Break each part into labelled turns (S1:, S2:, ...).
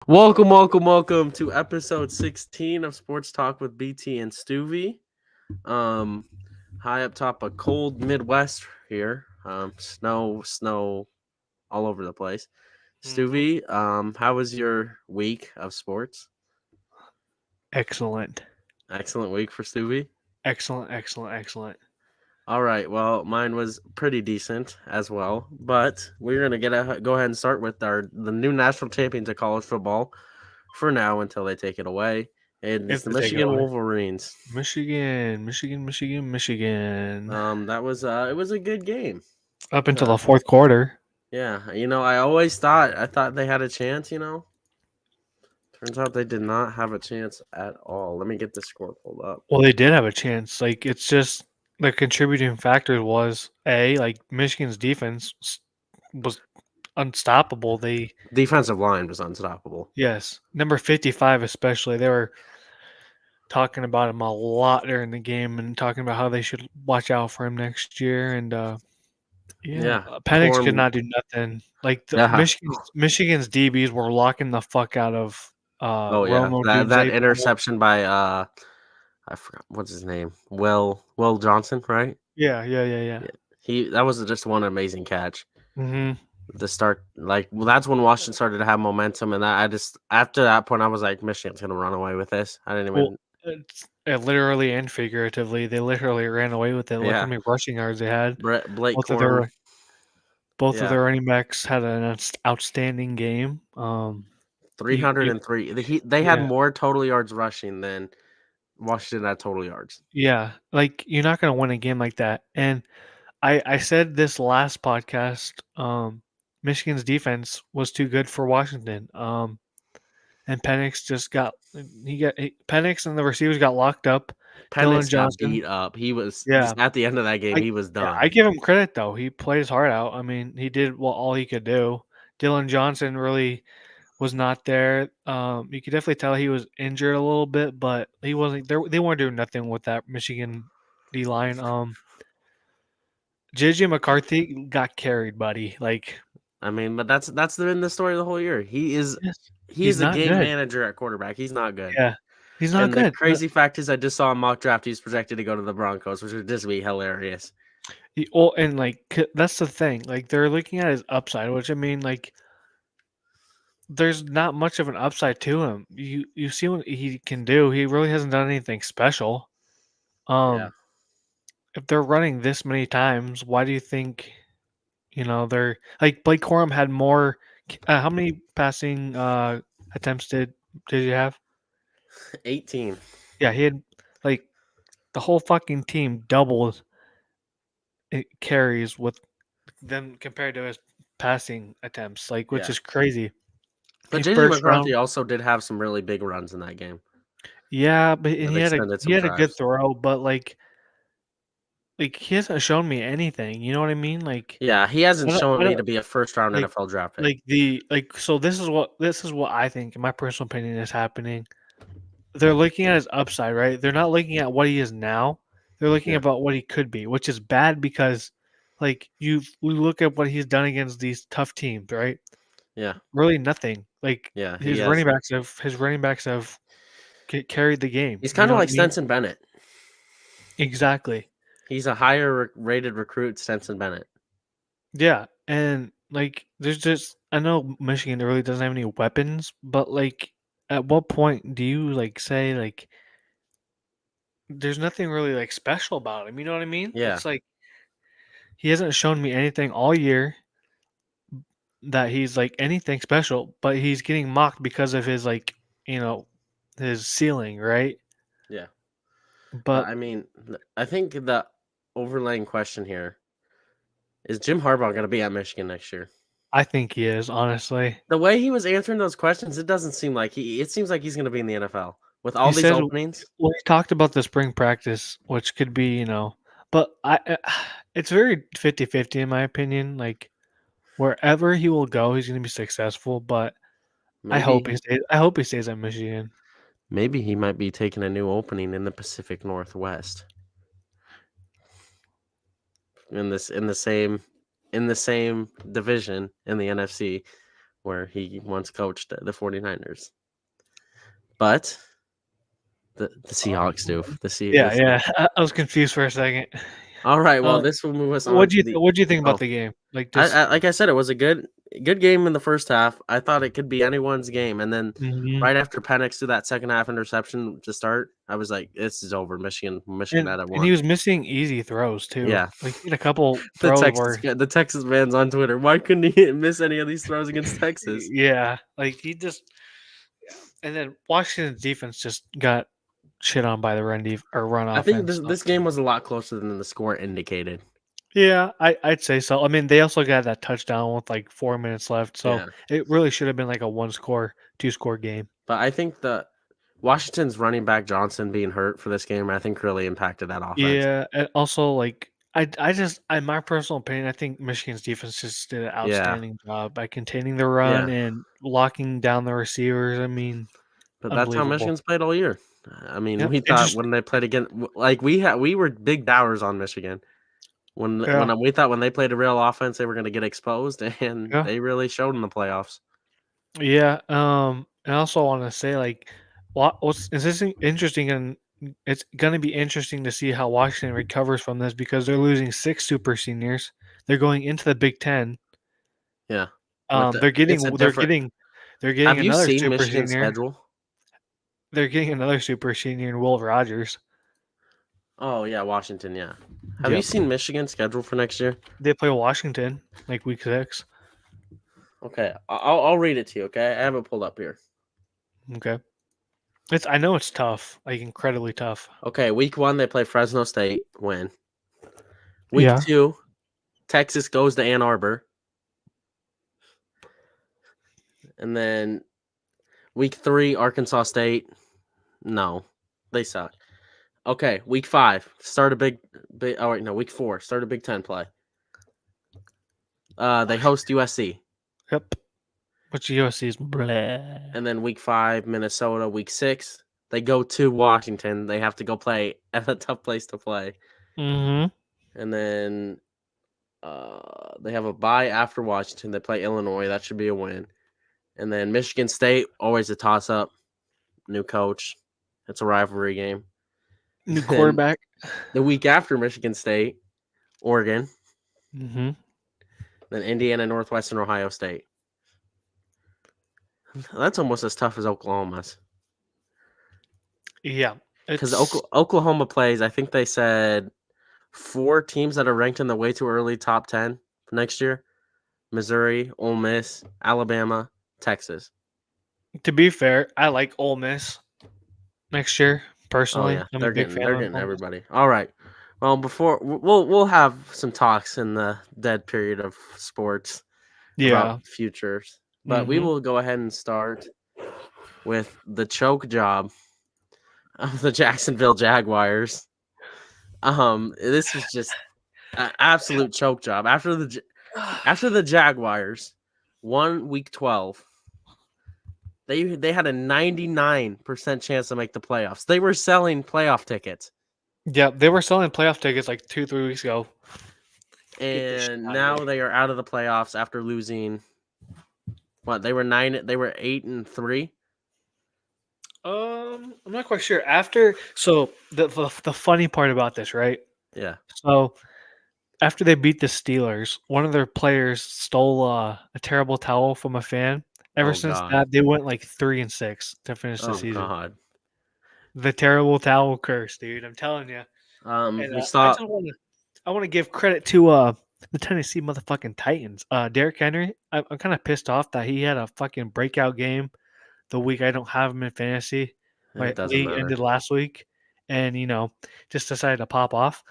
S1: Welcome to episode 16 of Sports Talk with BT and Stuvie. Um, High up top of cold Midwest here. Snow all over the place.
S2: hmm
S1: Stuvie, how was your week of sports?
S2: Excellent.
S1: Excellent week for Stuvie.
S2: Excellent.
S1: All right, well, mine was pretty decent as well, but we're gonna go ahead and start with the new national champions of college football for now until they take it away. And it's
S2: If
S1: the
S2: they take it
S1: Michigan
S2: away.
S1: Wolverines.
S2: Michigan.
S1: That was it was a good game.
S2: Up until
S1: Uh,
S2: the fourth quarter.
S1: yeah, I thought they had a chance. Turns out they did not have a chance at all. Let me get the score pulled up.
S2: Well, they did have a chance. Like it's just the contributing factor was Michigan's was unstoppable. They
S1: Defensive line was unstoppable.
S2: yes, number 55 especially. They were talking about him a lot during the game and talking about how they should watch out for him next year. And yeah,
S1: Yeah,
S2: Penix could
S1: Corn.
S2: not do nothing. Like the
S1: Yeah.
S2: Michigan's DBs were locking the fuck out of
S1: Oh yeah,
S2: Romo
S1: that
S2: Doomsday Pool.
S1: interception by I forgot what's his name. Will Johnson, right?
S2: Yeah.
S1: Yeah. That was just one amazing catch.
S2: hmm
S1: The start, that's when Washington started to have momentum, and I just after that point I was like, Michigan's gonna run away with this. I didn't
S2: Well,
S1: even.
S2: literally and figuratively, they literally ran away with it. Look how
S1: Yeah,
S2: many rushing yards they had.
S1: Blake
S2: Both of
S1: Corn.
S2: their both of
S1: Yeah,
S2: their running backs had an outstanding game. You
S1: 303. They had
S2: yeah.
S1: more total yards rushing than Washington had total yards.
S2: Yeah, like you're not gonna win a game like that. And I said this last podcast. Michigan's defense was too good for Washington. And Penix just got Penix and the receivers got locked up. Dylan
S1: Penix got
S2: Johnson,
S1: beat up. He was
S2: yeah,
S1: at the end of that game.
S2: I
S1: He was
S2: yeah,
S1: done.
S2: I give him credit though. He played his heart out. I mean, he did all he could do. Dylan Johnson really was not there. You could definitely tell he was injured a little bit, but he wasn't there. They weren't doing nothing with that Michigan D line. JJ McCarthy got carried, buddy. Like,
S1: I mean, but that's been the story of the whole year. He is
S2: yes,
S1: he
S2: he's
S1: is a
S2: not
S1: game
S2: good.
S1: manager at quarterback. He's not good.
S2: Yeah, he's not
S1: And the
S2: good.
S1: crazy fact is, I just saw a mock draft. He's projected to go to the Broncos, which would just be hilarious.
S2: Well, and like that's the thing. Like they're looking at his upside, which I mean, like there's not much of an upside to him. You see what he can do. He really hasn't done anything special.
S1: Yeah,
S2: Um, if they're running this many times, why do you think they're like Blake Corum had more? How many passing attempts did you have?
S1: 18.
S2: Yeah, he had like the whole fucking team doubled it carries with them compared to his passing attempts, like which
S1: Yeah,
S2: is crazy.
S1: but
S2: He
S1: JJ
S2: first
S1: McCarthy
S2: round,
S1: also did have some really big runs in that game
S2: yeah, but and
S1: that
S2: he had a
S1: extended
S2: he
S1: some
S2: had a good
S1: drives.
S2: throw, but like he hasn't shown me anything. You know what I mean? Like
S1: Yeah, he hasn't
S2: I
S1: shown me
S2: don't
S1: to be a first round
S2: like
S1: NFL draft pick.
S2: like so this is what I think, in my personal opinion, is happening. They're looking at his upside, right? They're not looking at what he is now. They're looking
S1: Yeah,
S2: about what he could be, which is bad because like we look at what he's done against these tough teams, right?
S1: yeah,
S2: Really nothing. Like
S1: yeah. He has.
S2: his running backs have carried the game.
S1: He's
S2: You
S1: kind
S2: know
S1: of
S2: what
S1: like
S2: I mean?
S1: Stenson Bennett.
S2: Exactly.
S1: He's a higher rated recruit, Stenson Bennett.
S2: Yeah, and like there's just I know Michigan really doesn't have any weapons, but like at what point do you like say like there's nothing really like special about him? You know what I mean?
S1: Yeah,
S2: It's like he hasn't shown me anything all year that he's like anything special, but he's getting mocked because of his like, you know, his ceiling, right?
S1: yeah. But
S2: But
S1: I mean, I think the overlaying question here is Jim Harbaugh going to be at Michigan next year?
S2: I think he is, honestly.
S1: The way he was answering those questions, it doesn't seem like he. It seems like he's going to be in the NFL with all
S2: He
S1: these
S2: said
S1: openings.
S2: well, he talked about the spring practice, which could be, but it's very 50-50 in my opinion. Like wherever he will go, he's going to be successful, but
S1: Maybe,
S2: I hope he stays at Michigan.
S1: maybe he might be taking a new opening in the Pacific Northwest in the same division in the NFC. where he once coached the 49ers. But the Seahawks do.
S2: Yeah. I was confused for a second.
S1: All right, well,
S2: Uh,
S1: this will move us on to the.
S2: what do you think about
S1: Oh,
S2: the game? Like just
S1: like I said, it was a good game in the first half. I thought it could be anyone's game, and then
S2: Mhm.
S1: right after Penix threw that second half interception to start, I was like, "This is over." Michigan had it
S2: And he
S1: won.
S2: was missing easy throws too.
S1: Yeah,
S2: Like he had a couple throws where
S1: The Texas fans on Twitter. Why couldn't he miss any of these throws against Texas?
S2: yeah, like he just and then Washington's defense just got shit on by the run
S1: I think
S2: offense. So.
S1: this game was a lot closer than the score indicated.
S2: Yeah, I'd say so. I mean, they also got that touchdown with like 4 minutes left, so
S1: Yeah,
S2: it really should have been like a two score game.
S1: but I think the Washington's running back Johnson being hurt for this game, I think, really impacted that offense.
S2: Yeah, and also like in my personal opinion, I think Michigan's defense just did an
S1: Yeah,
S2: outstanding job by containing the run
S1: yeah.
S2: and locking down the receivers. I mean,
S1: But that's how
S2: unbelievable.
S1: Michigan's played all year. I mean,
S2: Yep,
S1: we thought
S2: interesting.
S1: when they played again, like we were big doubters on Michigan.
S2: Yeah,
S1: We thought when they played a real offense, they were going to get exposed, and
S2: yeah,
S1: they really showed in the playoffs.
S2: yeah. And I also want to say like, what's is this interesting and it's going to be interesting to see how Washington recovers from this because they're losing 6 super seniors. They're going into the Big Ten.
S1: Yeah, with the
S2: They're
S1: it's a
S2: getting
S1: different.
S2: they're
S1: Have
S2: getting
S1: you
S2: another
S1: seen
S2: super
S1: Michigan's
S2: senior.
S1: schedule?
S2: They're getting another super senior in Will Rogers.
S1: Oh yeah, Washington. Yeah. Have you
S2: Yep.
S1: seen Michigan's schedule for next year?
S2: They play Washington like week 6.
S1: Okay, I'll read it to you. Okay, I have it pulled up here.
S2: Okay. I know it's tough, like incredibly tough.
S1: Okay, week 1 they play Fresno State, win. Week
S2: Yeah.
S1: 2, Texas goes to Ann Arbor, and then week 3, Arkansas State. No, they suck. Okay, week 5, start a big. Oh wait, no, week 4, start a Big Ten play. They host USC,
S2: Yep. Which USC's blah.
S1: and then week 5, Minnesota. Week 6, they go to Washington. They have to go play at a tough place to play,
S2: Mm-hmm.
S1: and then they have a bye after Washington. They play Illinois. That should be a win, and then Michigan State, always a toss up. New coach, it's a rivalry game.
S2: New
S1: Then
S2: quarterback.
S1: the week after Michigan State, Oregon,
S2: Mm-hmm.
S1: then Indiana, Northwestern, Ohio State. That's almost as tough as Oklahoma's.
S2: Yeah.
S1: Because
S2: It's
S1: Oklahoma plays, I think they said 4 teams that are ranked in the way too early top 10 next year: Missouri, Ole Miss, Alabama, Texas.
S2: to be fair, I like Ole Miss next year.
S1: Oh
S2: Personally,
S1: yeah,
S2: I'm a big fan
S1: they're
S2: of
S1: getting
S2: Ole Miss.
S1: everybody. All right. Well, before we'll have some talks in the dead period of sports about
S2: Yeah.
S1: futures, but we
S2: Mm-hmm.
S1: will go ahead and start with the choke job of the Jacksonville Jaguars. This was just an absolute choke job after the Jaguars won Week 12. They had a 99% chance to make the playoffs. They were selling playoff tickets,
S2: Yeah, they were selling playoff tickets like 3 weeks ago. Get this shit
S1: and
S2: out of here.
S1: now they are out of the playoffs after losing. What, they were 8-3.
S2: I'm not quite sure. After so the funny part about this, right?
S1: Yeah.
S2: So after they beat the Steelers, one of their players stole a terrible towel from a fan. Ever
S1: Oh
S2: since
S1: God.
S2: that, they went like 3-6 to finish the
S1: Oh
S2: season.
S1: God.
S2: The terrible towel curse, dude. I'm telling you. And
S1: We
S2: I
S1: saw.
S2: just want to give credit to the Tennessee motherfucking Titans. Derrick Henry. I'm kind of pissed off that he had a fucking breakout game the week I don't have him in fantasy. My
S1: It doesn't
S2: league
S1: matter.
S2: ended last week, and just decided to pop off.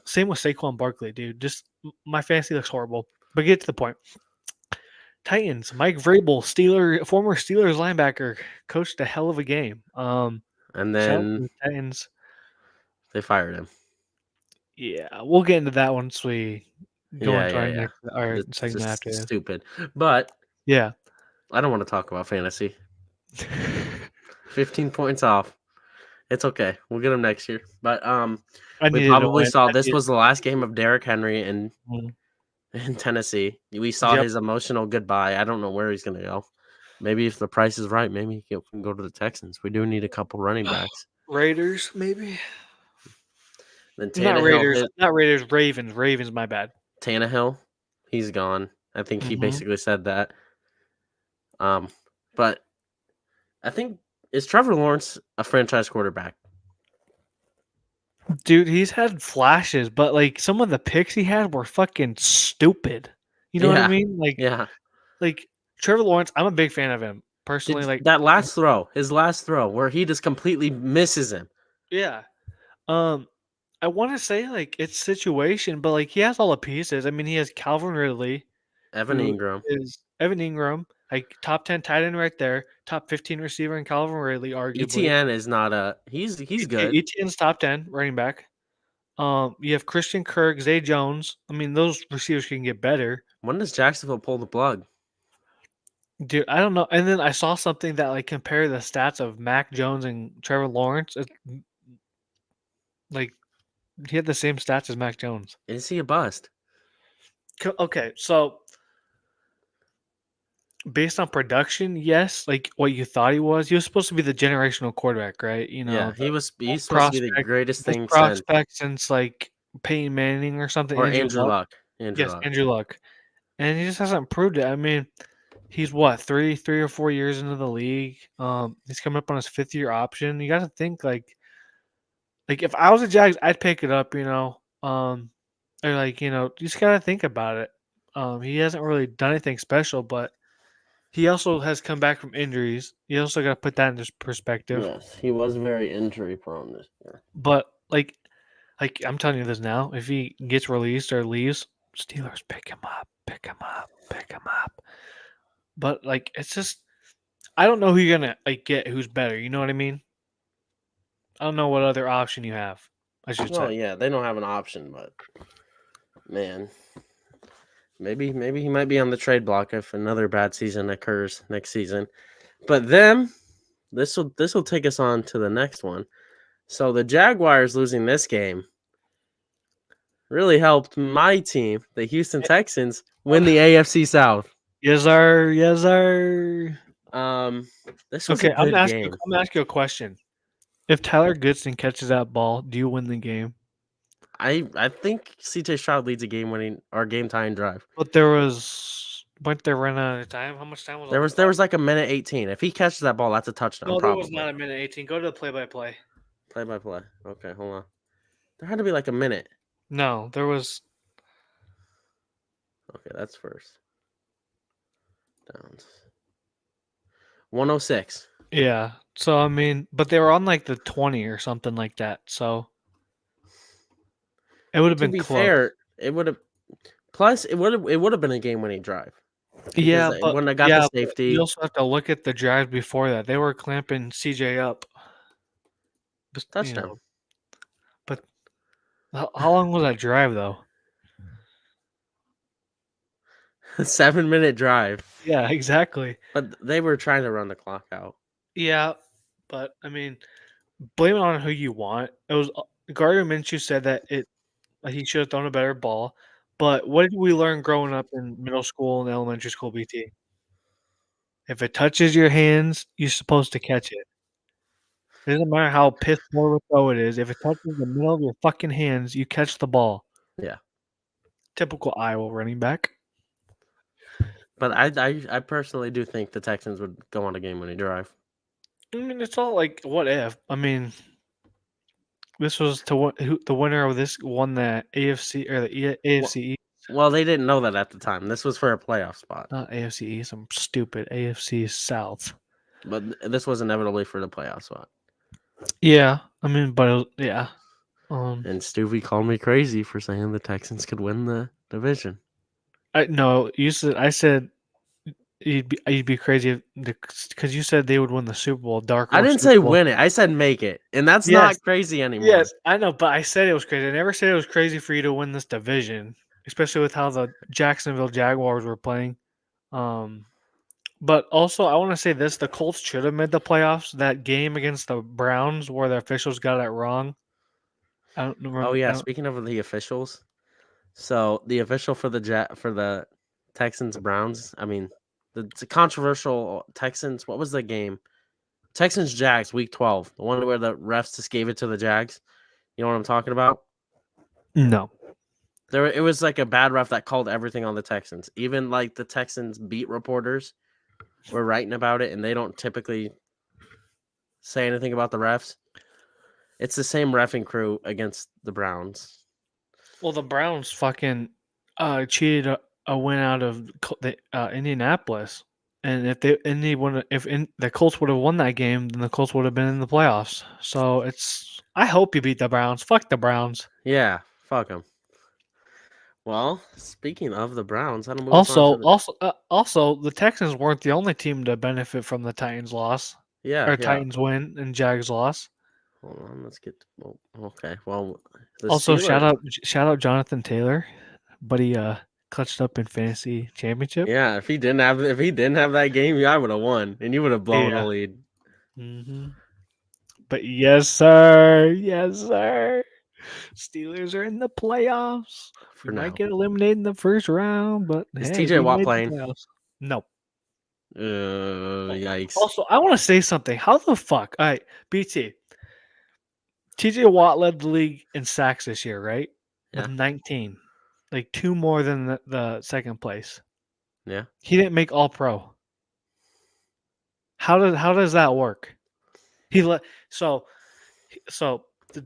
S2: Same with Saquon Barkley, dude. Just my fantasy looks horrible. But get to the point. Titans, Mike Vrabel, former Steelers linebacker, coached a hell of a game.
S1: And
S2: Shout out to
S1: then
S2: the Titans.
S1: they fired him.
S2: Yeah, we'll get into that once we go into
S1: Yeah.
S2: our
S1: It's
S2: segment
S1: just
S2: after this.
S1: stupid. But
S2: Yeah.
S1: I don't want to talk about fantasy. 15 points off. It's okay. We'll get him next year. But
S2: I
S1: we
S2: needed to
S1: probably
S2: win.
S1: saw this was the last game of Derrick Henry
S2: Mhm.
S1: in Tennessee. We saw
S2: Yep.
S1: his emotional goodbye. I don't know where he's going to go. Maybe if the price is right, maybe he can go to the Texans. We do need a couple running backs.
S2: Raiders, maybe.
S1: Then
S2: Not
S1: Tannehill
S2: Raiders.
S1: hit
S2: Not Raiders. Ravens. Ravens. My bad.
S1: Tannehill. He's gone. I think he
S2: Mhm.
S1: basically said that. But I think is Trevor Lawrence a franchise quarterback?
S2: Dude, he's had flashes, but like some of the picks he had were fucking stupid. You know what I
S1: Yeah,
S2: mean?
S1: yeah.
S2: Like Trevor Lawrence, I'm a big fan of him
S1: Did
S2: personally. Like,
S1: that last throw, his last throw, where he just completely misses him?
S2: yeah. Um, I want to say like it's situation, but like he has all the pieces. I mean, he has Calvin Ridley,
S1: Evan
S2: who
S1: Ingram,
S2: is Evan Ingram, like top 10 tight end right there, top 15 receiver, and Calvin Ridley, arguably.
S1: ETN is not a. He's good.
S2: ETN's top 10 running back. You have Christian Kirk, Zay Jones. I mean, those receivers can get better.
S1: When does Jacksonville pull the plug?
S2: Dude, I don't know. And then I saw something that like compared the stats of Mac Jones and Trevor Lawrence. Like he had the same stats as Mac Jones.
S1: Is he a bust?
S2: Okay, so based on production, yes, like what you thought he was supposed to be the generational quarterback, right? You know,
S1: Yeah,
S2: the
S1: he's
S2: best
S1: supposed to be the
S2: prospect,
S1: greatest
S2: best
S1: thing since,
S2: prospect since like Peyton Manning or something.
S1: or
S2: Andrew
S1: Andrew
S2: Luck,
S1: Luck. Andrew
S2: yes,
S1: Luck.
S2: Andrew Luck, and he just hasn't proved it. I mean, he's what three or 4 years into the league. He's coming up on his 5th-year option. You got to think like if I was a Jags, I'd pick it up. Or like you just got to think about it. He hasn't really done anything special, but he also has come back from injuries. You also got to put that into perspective.
S1: Yes, he was very injury prone this year.
S2: But like I'm telling you this now, if he gets released or leaves, Steelers pick him up, pick him up, pick him up. But like it's just I don't know who you're gonna like get who's better. You know what I mean? I don't know what other option you have. I should
S1: Well,
S2: say.
S1: yeah, they don't have an option, but man, maybe he might be on the trade block if another bad season occurs next season. But then this will take us on to the next one. So the Jaguars losing this game really helped my team, the Houston Texans, win the AFC South.
S2: Yes, sir. Yes, sir.
S1: Um, this was a
S2: Okay,
S1: good
S2: I'm
S1: game.
S2: gonna ask you a question. If Tyler Goodson catches that ball, do you win the game?
S1: I think CJ Stroud leads a game winning or game tying drive.
S2: But weren't they run out of time? How much time was on
S1: There
S2: the
S1: was there
S2: clock?
S1: was like a minute 18. If he catches that ball, that's a touchdown
S2: No, there was
S1: probably.
S2: not a minute 18. Go to the play-by-play.
S1: Play by play. Okay, hold on. There had to be like a minute.
S2: No, there was.
S1: Okay, that's first. Downs. 106.
S2: Yeah. So I mean, but they were on like the 20 or something like that. So it would have
S1: To
S2: been
S1: be
S2: close.
S1: fair, it would have it would have been a game winning drive because
S2: Yeah, but
S1: when I got the
S2: you
S1: safety
S2: also have to look at the drives before that. They were clamping CJ up. But,
S1: touchdown.
S2: but how long was that drive though?
S1: 7-minute drive.
S2: Yeah, exactly.
S1: But they were trying to run the clock out.
S2: Yeah, but I mean, blame it on who you want. It was Gardner Minshew said that he should have thrown a better ball. But what did we learn growing up in middle school and elementary school, BT? If it touches your hands, you're supposed to catch it. It doesn't matter how piss poor of a throw it is. If it touches the middle of your fucking hands, you catch the ball.
S1: Yeah.
S2: Typical Iowa running back.
S1: But I personally do think the Texans would go on a game winning drive.
S2: I mean, it's all like, what if? I mean, this was the winner of this won the AFC or the AFC East.
S1: Well, they didn't know that at the time. This was for a playoff spot.
S2: Not AFC East. I'm stupid. AFC South.
S1: But this was inevitably for the playoff spot.
S2: Yeah, I mean, but yeah.
S1: And Stuvie called me crazy for saying the Texans could win the division.
S2: I said you'd be crazy because you said they would win the Super Bowl. Dark
S1: I
S2: horse
S1: didn't
S2: Super
S1: say
S2: Bowl.
S1: win it. I said make it. And that's
S2: Yes,
S1: not crazy anymore.
S2: yes, I know, but I said it was crazy. I never said it was crazy for you to win this division, especially with how the Jacksonville Jaguars were playing. But also, I want to say this: the Colts should have made the playoffs. That game against the Browns, where the officials got it wrong. I don't
S1: Oh
S2: remember.
S1: yeah, speaking of the officials, So the official for the Texans Browns. I mean, it's a controversial Texans. What was the game? Texans Jags Week 12. The one where the refs just gave it to the Jags. You know what I'm talking about?
S2: No.
S1: It was like a bad ref that called everything on the Texans. Even like the Texans beat reporters were writing about it, and they don't typically say anything about the refs. It's the same reffing crew against the Browns.
S2: Well, the Browns fucking cheated a win out of the Indianapolis, and the Colts would have won that game, then the Colts would have been in the playoffs. So I hope you beat the Browns. Fuck the Browns.
S1: Yeah, fuck them. Well, speaking of the Browns, how to move us on to
S2: Also,
S1: the
S2: also, also, the Texans weren't the only team to benefit from the Titans' loss or
S1: yeah.
S2: Titans win and Jags loss.
S1: Hold on, let's get. Okay, well, the
S2: Also,
S1: Steelers.
S2: shout out Jonathan Taylor, but he clutched up in fantasy championship.
S1: Yeah, if he didn't have that game, I would have won, and you would have blown a
S2: Yeah.
S1: lead.
S2: hmm But yes, sir. Yes, sir. Steelers are in the playoffs. We
S1: For
S2: might
S1: now,
S2: get eliminated in the first round, but
S1: is
S2: hey,
S1: TJ
S2: we
S1: Watt
S2: made the
S1: playing?
S2: playoffs. No.
S1: Yikes.
S2: Also, I want to say something. How the fuck? All right, BT. TJ Watt led the league in sacks this year, right? With
S1: Yeah,
S2: 19. Like two more than the second place.
S1: yeah.
S2: He didn't make all pro. How does that work? He let so the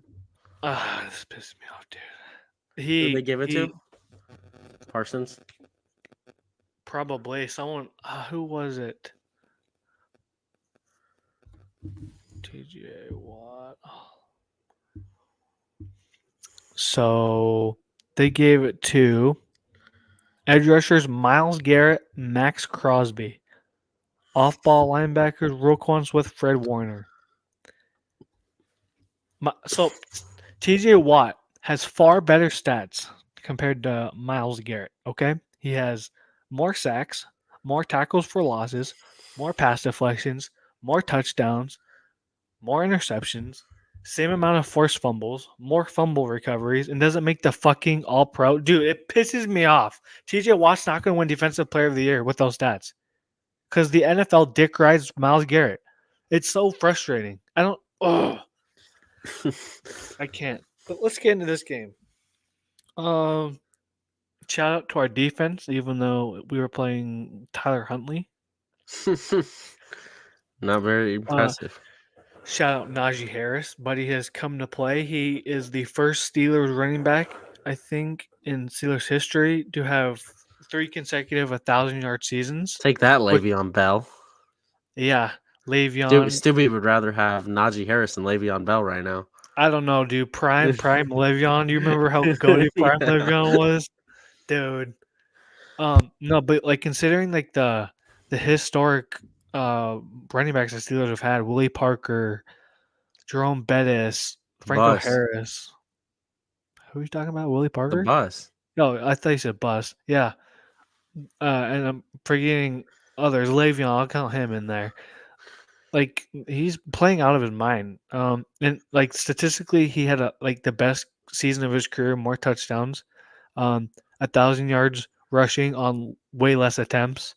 S2: this pisses me off, dude.
S1: Who they give it to?
S2: He
S1: Parsons.
S2: probably someone who was it? TJ Watt. So they gave it to edge rushers Miles Garrett, Max Crosby. Off ball linebackers Roquan Smith, Fred Warner. So TJ Watt has far better stats compared to Miles Garrett. Okay, he has more sacks, more tackles for losses, more pass deflections, more touchdowns, more interceptions, same amount of forced fumbles, more fumble recoveries, and doesn't make the fucking All Pro. Dude, it pisses me off. TJ Watt's not going to win Defensive Player of the Year with those stats because the NFL dick rides Miles Garrett. It's so frustrating. I don't. Ugh. I can't. But let's get into this game. Um, Shout out to our defense, even though we were playing Tyler Huntley.
S1: Not very
S2: Uh,
S1: impressive.
S2: Shout out Najee Harris. Buddy has come to play. He is the first Steelers running back, I think, in Steelers history to have 3 consecutive 1,000-yard seasons.
S1: Take that,
S2: Which,
S1: Le'Veon Bell.
S2: yeah, Le'Veon.
S1: Stewie would rather have Najee Harris than Le'Veon Bell right now.
S2: I don't know, dude. Prime Le'Veon. Do you remember how goated Prime
S1: Yeah.
S2: Le'Veon was, dude? No, but like considering like the historic running backs the Steelers have had, Willie Parker, Jerome Bettis, Franco
S1: Bus.
S2: Harris. Who are you talking about? Willie
S1: The
S2: Parker?
S1: bus.
S2: No, I thought you said Bus. Yeah. And I'm forgetting others. Le'Veon, I'll count him in there. Like he's playing out of his mind. And like statistically, he had the best season of his career, more touchdowns, 1,000 yards rushing on way less attempts.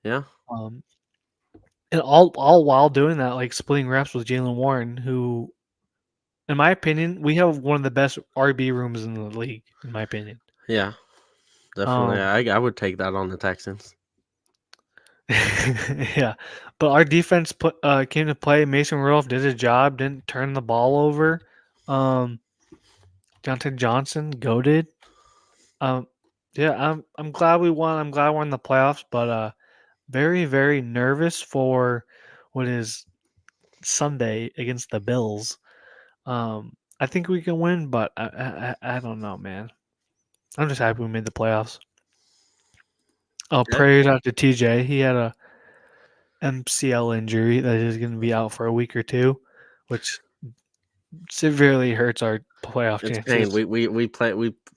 S1: Yeah.
S2: Um, and all while doing that, like splitting reps with Jalen Warren, who, in my opinion, we have one of the best RB rooms in the league. In my opinion,
S1: Yeah. Definitely.
S2: um,
S1: I would take that on the Texans.
S2: yeah. But our defense came to play. Mason Rudolph did his job, didn't turn the ball over. Deontay Johnson goaded. Um, yeah, I'm glad we won. I'm glad we're in the playoffs, but very very nervous for what is Sunday against the Bills. I think we can win, but I don't know, man. I'm just happy we made the playoffs. Oh,
S1: Good.
S2: prayers out to TJ. He had a MCL injury that is going to be out for a week or two, which severely hurts our playoff
S1: It's pain.
S2: chances.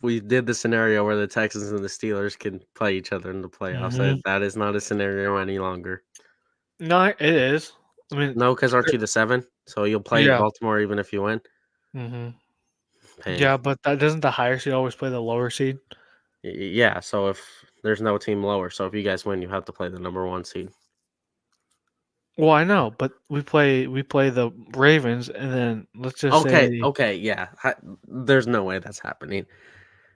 S1: We did the scenario where the Texans and the Steelers can play each other in the playoffs.
S2: hmm
S1: That is not a scenario any longer.
S2: No, it is. I mean,
S1: No, because aren't you the 7? So you'll play
S2: yeah.
S1: Baltimore even if you win.
S2: hmm
S1: Pain.
S2: Yeah, but that doesn't the higher seed always play the lower seed?
S1: Yeah, so if there's no team lower, so if you guys win, you have to play the number 1 seed.
S2: Well, I know, but we play the Ravens, and then let's just say
S1: Okay, yeah. There's no way that's happening.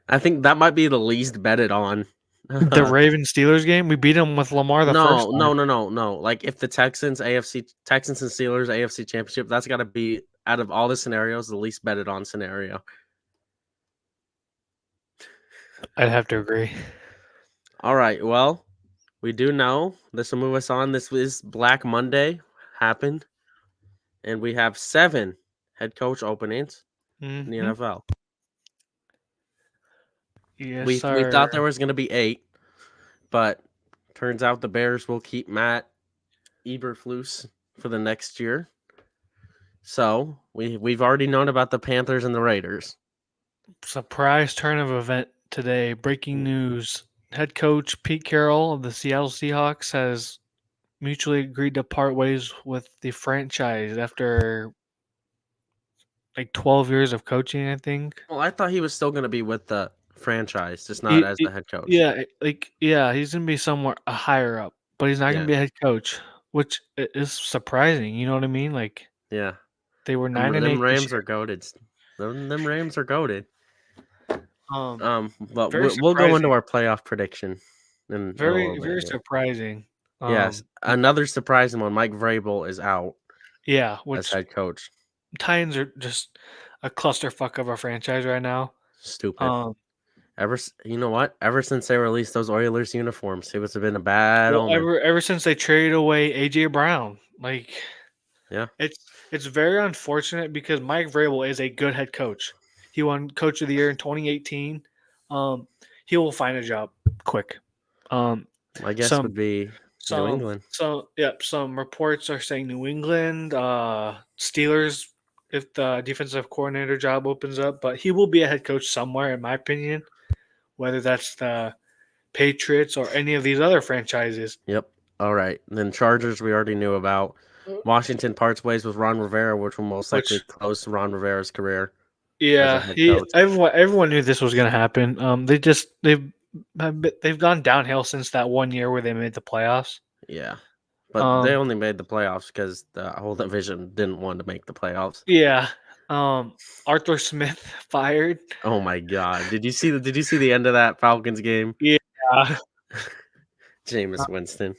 S1: I think that might be the least betted on.
S2: the Ravens Steelers game. We beat them with Lamar the first time.
S1: No. Like if the Texans and Steelers AFC Championship, that's got to be out of all the scenarios the least betted on scenario.
S2: I'd have to agree.
S1: All right, well, we do know this will move us on. This is Black Monday happened, and we have 7 head coach openings in the
S2: Mm-hmm.
S1: NFL.
S2: Yes,
S1: We
S2: sir.
S1: thought there was going to be 8, but turns out the Bears will keep Matt Eberflus for the next year. So we've already known about the Panthers and the Raiders.
S2: Surprise turn of event today. Breaking news. Head coach Pete Carroll of the Seattle Seahawks has mutually agreed to part ways with the franchise after like 12 years of coaching, I think.
S1: Well, I thought he was still going to be with the franchise, just not as the head coach.
S2: Yeah, he's gonna be somewhere higher up, but he's not gonna
S1: Yeah,
S2: be a head coach, which is surprising. You know what I mean? Like
S1: yeah.
S2: they were
S1: Them,
S2: 9-8
S1: them
S2: this
S1: Rams
S2: year.
S1: are goaded. Them Rams are goaded.
S2: Um,
S1: But
S2: very
S1: we'll go into
S2: surprising.
S1: our playoff prediction in a little bit
S2: Very
S1: here.
S2: surprising.
S1: Yes, another surprising one. Mike Vrabel is out
S2: Yeah,
S1: as
S2: which
S1: head coach.
S2: Titans are just a clusterfuck of a franchise right now.
S1: Stupid.
S2: Um,
S1: You know what? Ever since they released those Oilers uniforms, it was been a bad
S2: well,
S1: omen.
S2: ever since they traded away AJ Brown, like
S1: Yeah,
S2: it's very unfortunate because Mike Vrabel is a good head coach. He won Coach of the Year in 2018. Um, he will find a job quick. Um,
S1: my guess
S2: some
S1: would be New England.
S2: some reports are saying New England, Steelers, if the defensive coordinator job opens up, but he will be a head coach somewhere, in my opinion. Whether that's the Patriots or any of these other franchises.
S1: Yep. All right. Then Chargers we already knew about. Washington parts ways with Ron Rivera, which will most likely
S2: Which
S1: close Ron Rivera's career as a
S2: yeah,
S1: head coach.
S2: everyone knew this was going to happen. They've gone downhill since that one year where they made the playoffs.
S1: Yeah. But they only made the playoffs because the whole division didn't want to make the playoffs.
S2: Yeah. Arthur Smith fired.
S1: Oh my god. Did you see the end of that Falcons game?
S2: Yeah.
S1: Jameis Winston.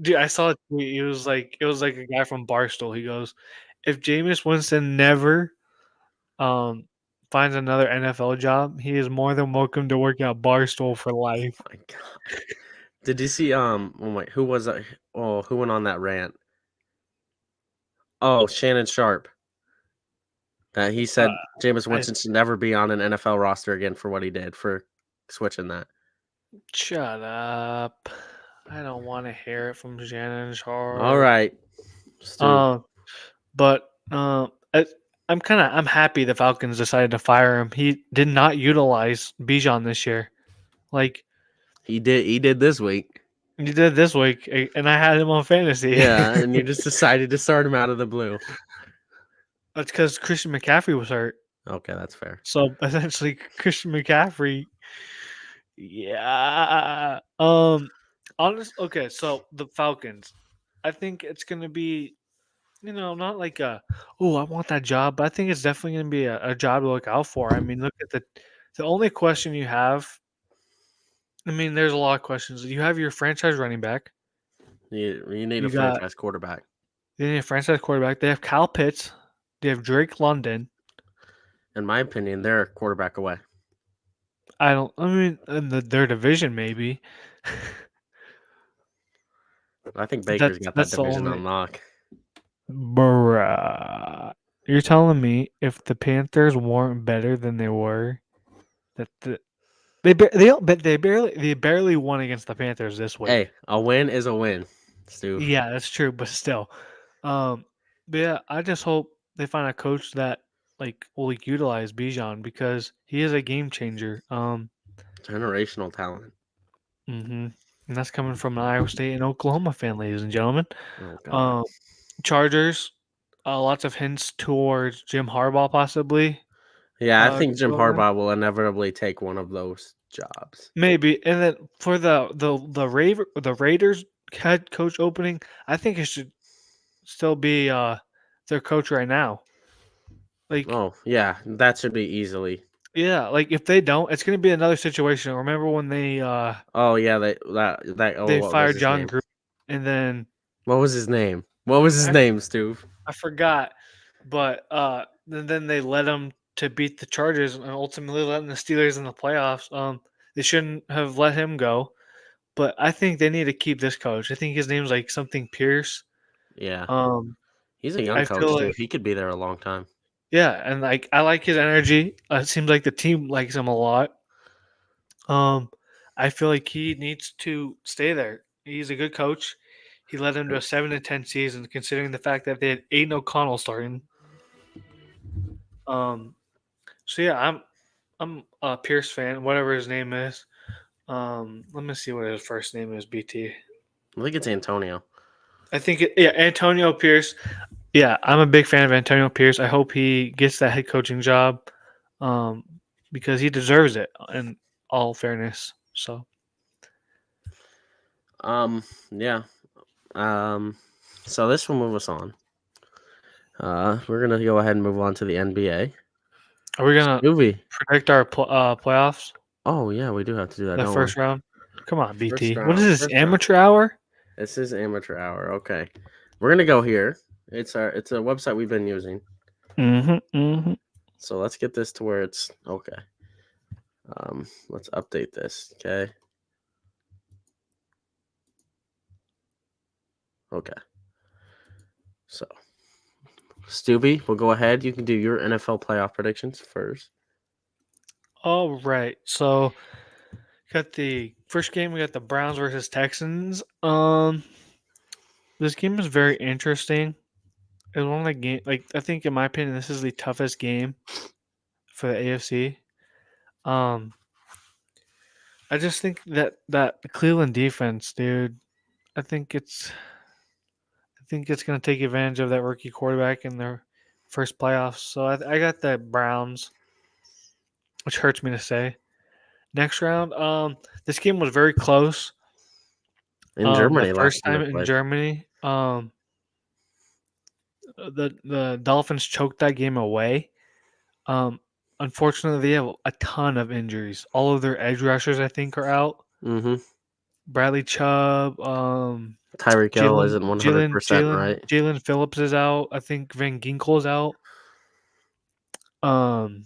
S2: Dude, I saw a tweet. It was like a guy from Barstool. He goes, "If Jameis Winston never finds another NFL job, he is more than welcome to work at Barstool for life."
S1: Oh my god. Did you see oh my who was that? Oh, who went on that rant? Oh, Shannon Sharp. He said Jameis
S2: I
S1: Winston should never be on an NFL roster again for what he did for switching that.
S2: shut up. I don't want to hear it from Shannon Sharp.
S1: All right, Stu.
S2: But I'm happy the Falcons decided to fire him. He did not utilize Bijan this year. Like
S1: He did this week.
S2: he did this week, and I had him on fantasy.
S1: Yeah, and you just decided to start him out of the blue.
S2: That's because Christian McCaffrey was hurt.
S1: Okay, that's fair.
S2: So essentially, Christian McCaffrey. Yeah. Okay. So the Falcons. I think it's gonna be, not like I want that job, but I think it's definitely gonna be a job to look out for. I mean, look at the only question you have. I mean, there's a lot of questions. You have your franchise running back.
S1: You need
S2: You
S1: a
S2: got
S1: franchise quarterback.
S2: They need a franchise quarterback. They have Kyle Pitts. They have Drake London.
S1: In my opinion, they're a quarterback away.
S2: I mean, in their division maybe.
S1: I think Baker's got that
S2: That's the
S1: division
S2: only.
S1: on lock.
S2: Bruh. You're telling me if the Panthers weren't better than they were, that they barely won against the Panthers this week.
S1: Hey, a win is a win, Stu.
S2: Yeah, that's true, but still. But yeah, I just hope they find a coach that will utilize Bijan because he is a game changer.
S1: Generational talent.
S2: And that's coming from an Iowa State and Oklahoma fan, ladies and gentlemen.
S1: Oh god.
S2: Chargers, lots of hints towards Jim Harbaugh possibly.
S1: Yeah, I think Jim
S2: going on.
S1: Harbaugh will inevitably take one of those jobs.
S2: Maybe. And then for the Raiders head coach opening, I think it should still be their coach right now. Like,
S1: Oh yeah, that should be easily.
S2: yeah, like if they don't, it's gonna be another situation. Remember when
S1: Oh yeah, that. Oh,
S2: they
S1: what was
S2: fired
S1: his
S2: John
S1: name?
S2: Gruden and then
S1: What was his name? What was his
S2: I,
S1: name, Stu?
S2: I forgot, but then they let him to beat the Chargers and ultimately letting the Steelers in the playoffs. They shouldn't have let him go, but I think they need to keep this coach. I think his name's like something Pierce.
S1: Yeah,
S2: Um,
S1: he's a young
S2: I feel
S1: coach too.
S2: like
S1: He could be there a long time.
S2: yeah, and like I like his energy. It seems like the team likes him a lot. Um, I feel like he needs to stay there. He's a good coach. He led them to a 7-10 season, considering the fact that they had Aiden O'Connell starting. Um, so yeah, I'm a Pierce fan, whatever his name is. Let me see what his first name is. BT.
S1: I think it's Antonio.
S2: I think yeah, Antonio Pierce. Yeah, I'm a big fan of Antonio Pierce. I hope he gets that head coaching job, um, because he deserves it. In all fairness, so
S1: Yeah. Um, so this will move us on. We're gonna go ahead and move on to the NBA.
S2: are we gonna
S1: Movie.
S2: predict our playoffs?
S1: Oh yeah, we do have to do that,
S2: The
S1: don't we?
S2: first round. Come on,
S1: First
S2: BT. What is
S1: round.
S2: this
S1: First round.
S2: amateur hour?
S1: This is amateur hour. Okay, we're gonna go here. It's a website we've been using.
S2: Mm-hmm.
S1: So let's get this to where it's okay. Let's update this. Okay. Okay. So, Stubby, we'll go ahead. You can do your NFL playoff predictions first.
S2: All right. So got the first game. We got the Browns versus Texans. This game is very interesting. It's one of the game. Like I think, in my opinion, this is the toughest game for the AFC. Um, I just think that the Cleveland defense, dude. I think it's I think it's gonna take advantage of that rookie quarterback in their first playoffs. So I got the Browns, which hurts me to say. Next round, this game was very close.
S1: In
S2: The
S1: Germany last
S2: first
S1: time they
S2: time in
S1: played.
S2: Germany, the Dolphins choked that game away. Um, Unfortunately, they have a ton of injuries. All of their edge rushers, I think, are out.
S1: Mm-hmm.
S2: Bradley Chubb,
S1: Tyreek Hill isn't 100% right.
S2: Jalen Phillips is out. I think Van Ginkel is out. Um,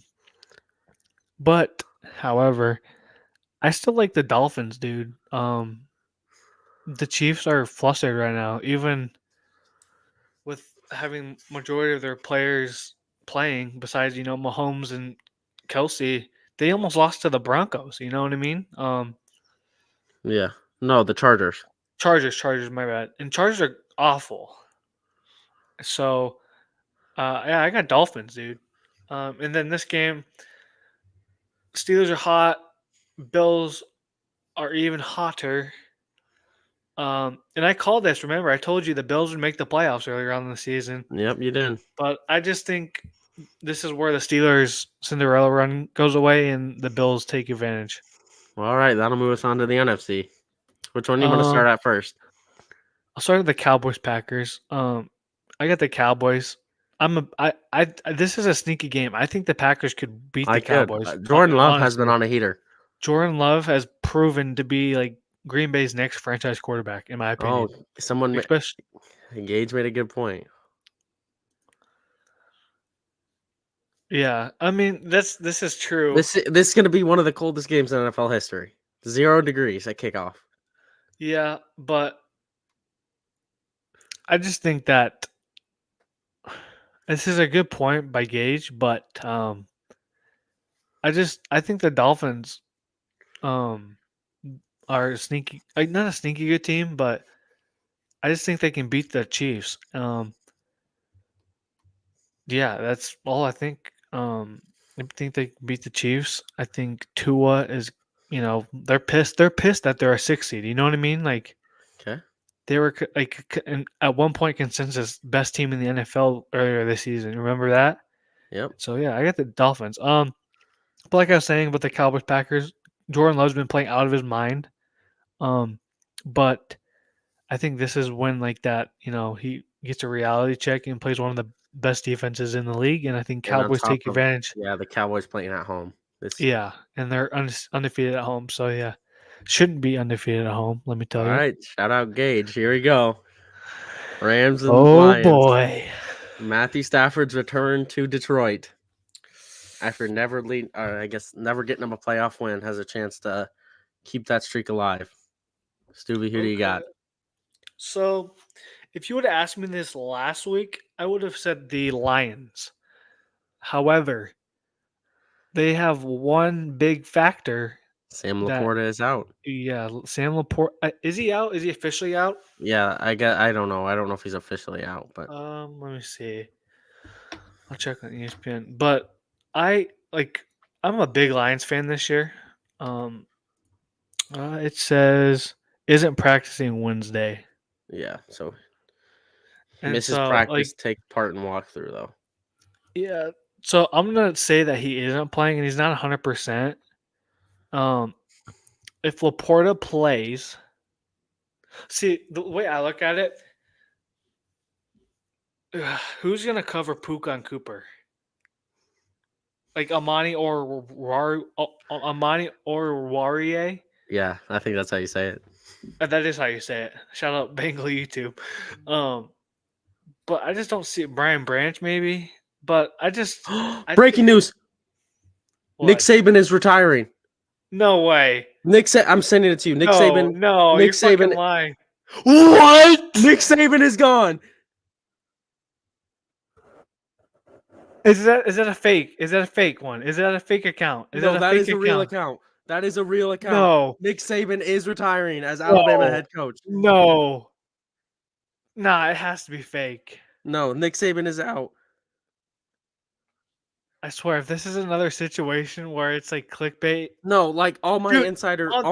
S2: but however, I still like the Dolphins, dude. The Chiefs are flustered right now, even with having majority of their players playing. Besides, Mahomes and Kelsey, they almost lost to the Broncos. You know what I mean?
S1: Yeah. No, the Chargers.
S2: Chargers, my bad. And Chargers are awful. So, yeah, I got Dolphins, dude. And then this game, Steelers are hot. Bills are even hotter. And I called this. Remember, I told you the Bills would make the playoffs earlier on in the season.
S1: Yep, you did.
S2: But I just think this is where the Steelers' Cinderella run goes away and the Bills take advantage.
S1: Well, all right, that'll move us on to the NFC. Which one do you want to
S2: Um,
S1: start at first?
S2: I'll start with the Cowboys Packers. I got the Cowboys. This is a sneaky game. I think the Packers could beat
S1: I
S2: the
S1: could.
S2: Cowboys.
S1: Jordan Love has been
S2: Honestly,
S1: on a heater.
S2: Jordan Love has proven to be like Green Bay's next franchise quarterback, in my
S1: Oh,
S2: opinion.
S1: someone
S2: Especially,
S1: Gage made a good point.
S2: yeah. I mean, this is true.
S1: This is going to be one of the coldest games in NFL history. 0 degrees at kickoff.
S2: Yeah, but I just think that this is a good point by Gage, but I think the Dolphins um are a sneaky, like not a sneaky good team, but I just think they can beat the Chiefs. Yeah, that's all I think. I think they can beat the Chiefs. I think Tua is, they're pissed. They're pissed that they're a 6 seed. You know what I mean? Like
S1: Okay.
S2: they were at one point consensus best team in the NFL earlier this season. Remember that?
S1: Yep.
S2: So yeah, I got the Dolphins. But like I was saying with the Cowboys Packers, Jordan Love's been playing out of his mind. But I think this is when like that, he gets a reality check and plays one of the best defenses in the league, and I think
S1: And on
S2: Cowboys
S1: top
S2: take
S1: of
S2: advantage.
S1: the Cowboys playing at home.
S2: Yeah, and they're undefeated at home, so yeah, shouldn't be undefeated at home. Let me
S1: All
S2: tell you.
S1: right, shout out Gage. Here we go. Rams and
S2: Oh
S1: Lions.
S2: boy.
S1: Matthew Stafford's return to Detroit after never getting him a playoff win has a chance to keep that streak alive. Stuvie, who do you got?
S2: So, if you would have asked me this last week, I would have said the Lions. However, they have one big factor
S1: Sam
S2: that,
S1: Laporta is out.
S2: yeah, Sam Laporta, is he out? Is he officially out?
S1: Yeah, I don't know. I don't know if he's officially out, but
S2: Let me see. I'll check on ESPN. But I'm a big Lions fan this year. It says isn't practicing Wednesday,
S1: yeah. So
S2: and
S1: misses
S2: so
S1: practice, take part in walkthrough though.
S2: yeah. So I'm gonna say that he isn't playing, and he's not 100%. If Laporta plays, see the way I look at it, who's gonna cover Puka and Cooper? Like Amani or Warrior?
S1: Yeah, I think that's how you say it.
S2: That is how you say it. Shout out Bengal YouTube. But I just don't see Brian Branch maybe. But
S1: Breaking news: Nick
S2: what?
S1: Saban is retiring.
S2: No way.
S1: I'm sending it to you. Nick
S2: No,
S1: Saban.
S2: no,
S1: Nick
S2: you're fucking
S1: Saban.
S2: lying.
S1: What? Nick Saban is gone.
S2: Is that a fake? Is that a fake one? Is that a fake account?
S1: No, that is a real
S2: account?
S1: account. That is a real account.
S2: No.
S1: Nick Saban is retiring as Alabama head coach.
S2: No. Nah, it has to be fake.
S1: No, Nick Saban is out.
S2: I swear, if this is another situation where it's like clickbait.
S1: No, like all my
S2: Dude,
S1: insider
S2: on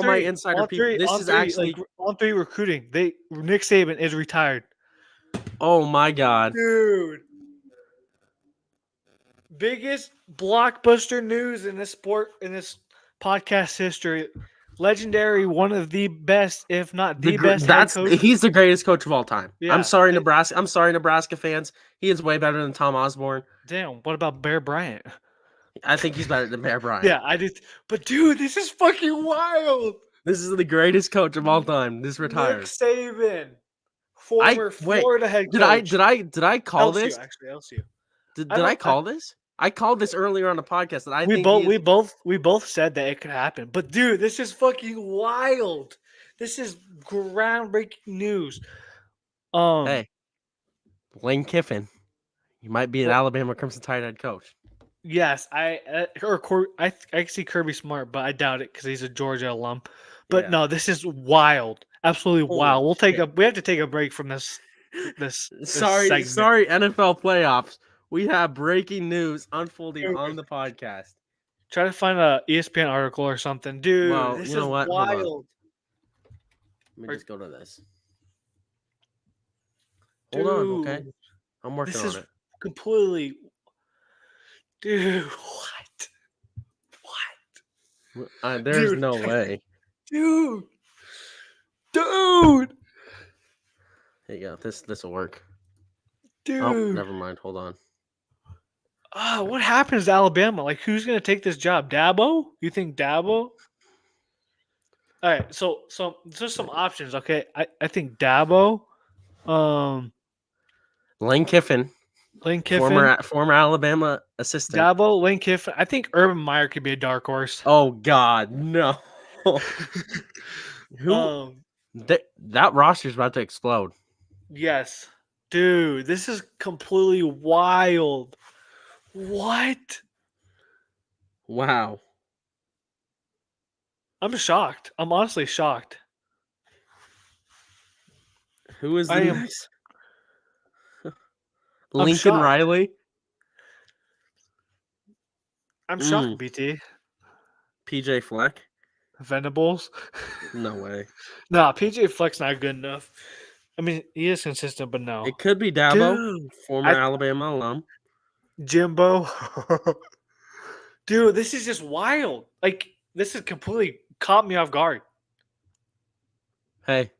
S1: people. This is actually
S2: on 3 recruiting. Nick Saban is retired.
S1: Oh my god.
S2: Dude. Biggest blockbuster news in this podcast history. Legendary, one of the best, if not the best head coach.
S1: He's the greatest coach of all time.
S2: Yeah,
S1: I'm sorry, Nebraska. I'm sorry, Nebraska fans. He is way better than Tom Osborne.
S2: Damn, what about Bear Bryant?
S1: I think he's better than Bear Bryant.
S2: Yeah, I did. But dude, this is fucking wild.
S1: This is the greatest coach of all time. This retired.
S2: Nick Saban, former Florida head coach.
S1: Did I call
S2: LSU,
S1: this?
S2: actually, LSU.
S1: Did I call this? I called this earlier on the podcast that
S2: we both said that it could happen. But dude, this is fucking wild. This is groundbreaking news.
S1: Hey, Lane Kiffin, you might be an Alabama Crimson Tide head coach.
S2: Yes, I see Kirby Smart, but I doubt it because he's a Georgia alum. But no, this is wild, absolutely wild. We have to take a break from this.
S1: Sorry,
S2: segment.
S1: NFL playoffs. We have breaking news unfolding on the podcast.
S2: Try to find a ESPN article or something, dude.
S1: Well,
S2: this
S1: you know
S2: is
S1: what?
S2: wild.
S1: Let me just go to this.
S2: Dude,
S1: Hold on, okay? I'm working on it.
S2: Completely. Dude, what?
S1: There's no way.
S2: Dude.
S1: Here you go. This will work.
S2: Dude.
S1: Oh, never mind. Hold on.
S2: What happens to Alabama? Like, who's going to take this job? Dabo? You think Dabo? All right, so there's some options, okay? I think Dabo,
S1: Lane Kiffin, former Alabama assistant.
S2: Dabo, Lane Kiffin. I think Urban Meyer could be a dark horse.
S1: Oh God, no! Who? That roster's about to explode.
S2: Yes, dude, this is completely wild. What?
S1: Wow.
S2: I'm shocked. I'm honestly shocked.
S1: Who is the next? Lincoln Riley?
S2: I'm shocked, BT.
S1: PJ Fleck?
S2: Venables?
S1: No way.
S2: Nah, PJ Fleck's not good enough. I mean, he is consistent, but no.
S1: It could be Dabo, former Alabama alum.
S2: Jimbo. Dude, this is just wild. Like, this is completely caught me off guard.
S1: Hey,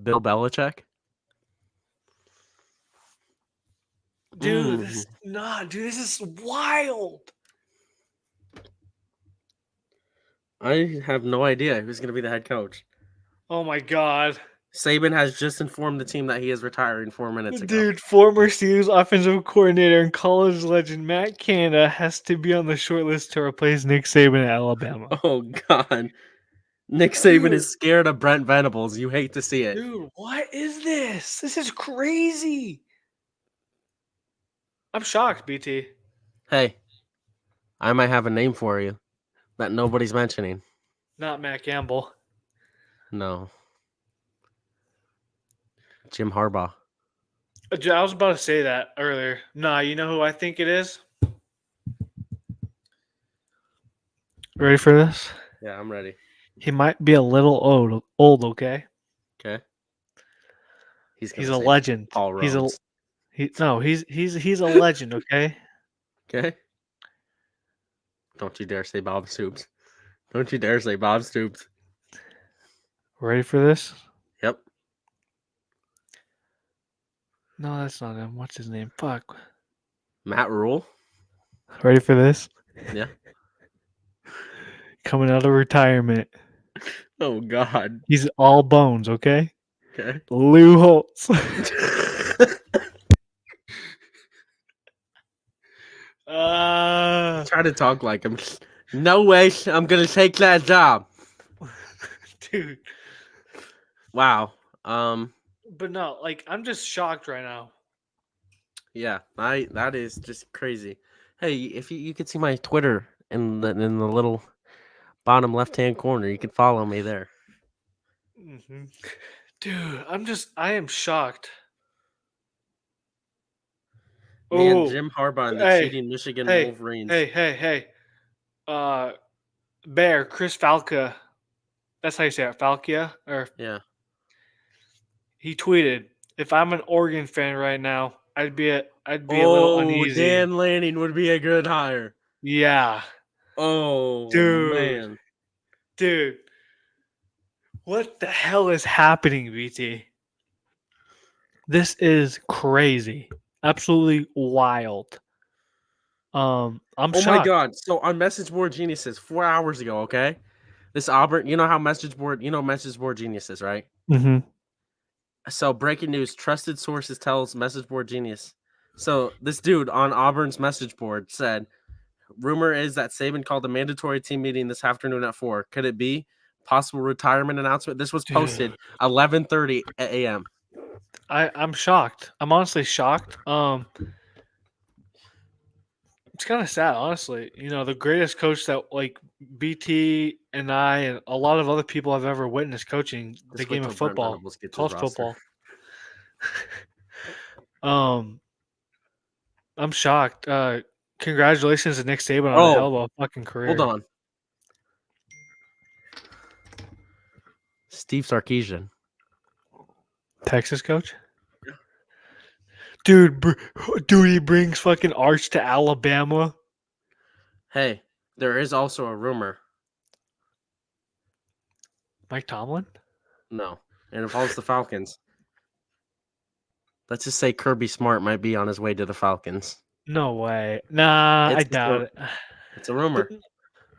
S1: Bill Belichick.
S2: Dude, this is wild.
S1: I have no idea who's going to be the head coach.
S2: Oh my god.
S1: Saban has just informed the team that he is retiring 4 minutes ago.
S2: Dude, former Steelers offensive coordinator and college legend Matt Canada has to be on the short list to replace Nick Saban at Alabama.
S1: Oh, God. Nick Saban is scared of Brent Venables. You hate to see it.
S2: Dude, what is this? This is crazy. I'm shocked, BT.
S1: Hey, I might have a name for you that nobody's mentioning.
S2: Not Matt Campbell.
S1: No. Jim Harbaugh.
S2: I was about to say that earlier. Nah, you know who I think it is? Ready for this?
S1: Yeah, I'm ready.
S2: He might be a little old, okay?
S1: Okay.
S2: He's a legend.
S1: Paul Rhodes.
S2: He's a legend, okay?
S1: Okay. Don't you dare say Bob Stoops. Don't you dare say Bob Stoops.
S2: Ready for this?
S1: Yep.
S2: No, that's not him. What's his name? Fuck.
S1: Matt Rule.
S2: Ready for this?
S1: Yeah.
S2: Coming out of retirement.
S1: Oh, God.
S2: He's all bones, okay?
S1: Okay.
S2: Lou Holtz.
S1: Try to talk like him. No way. I'm going to take that job.
S2: Dude.
S1: Wow.
S2: But no, like, I'm just shocked right now.
S1: Yeah, that is just crazy. Hey, if you could see my Twitter in the little bottom left-hand corner, you can follow me there.
S2: Mm-hmm. Dude, I am shocked.
S1: Man, Jim Harbaugh and the cheating Michigan Wolverines.
S2: Hey. Bear, Chris Falca. That's how you say it, Falca?
S1: Yeah.
S2: He tweeted, "If I'm an Oregon fan right now, I'd be a little uneasy."
S1: Dan Lanning would be a good hire.
S2: Yeah.
S1: Oh,
S2: Dude.
S1: man.
S2: Dude. What the hell is happening, BT? This is crazy. Absolutely wild. I'm shocked.
S1: My God. So on Message Board Geniuses 4 hours ago, okay? This Auburn, you know Message Board Geniuses, right?
S2: Mm-hmm.
S1: So breaking news, trusted sources tells Message Board Genius. So this dude on Auburn's message board said, rumor is that Saban called a mandatory team meeting this afternoon at 4. Could it be possible retirement announcement? This was posted 11:30 a.m.
S2: I'm shocked. I'm honestly shocked. It's kind of sad, honestly. You know, the greatest coach that like BT and I and a lot of other people have ever witnessed coaching the game of football, college football. I'm shocked. Congratulations to Nick Saban on a hell of a fucking career.
S1: Hold on. Steve Sarkisian.
S2: Texas coach? Dude, he brings fucking Arch to Alabama.
S1: Hey, there is also a rumor.
S2: Mike Tomlin?
S1: No, it involves the Falcons. Let's just say Kirby Smart might be on his way to the Falcons.
S2: No way. Nah, I doubt it.
S1: It's a rumor.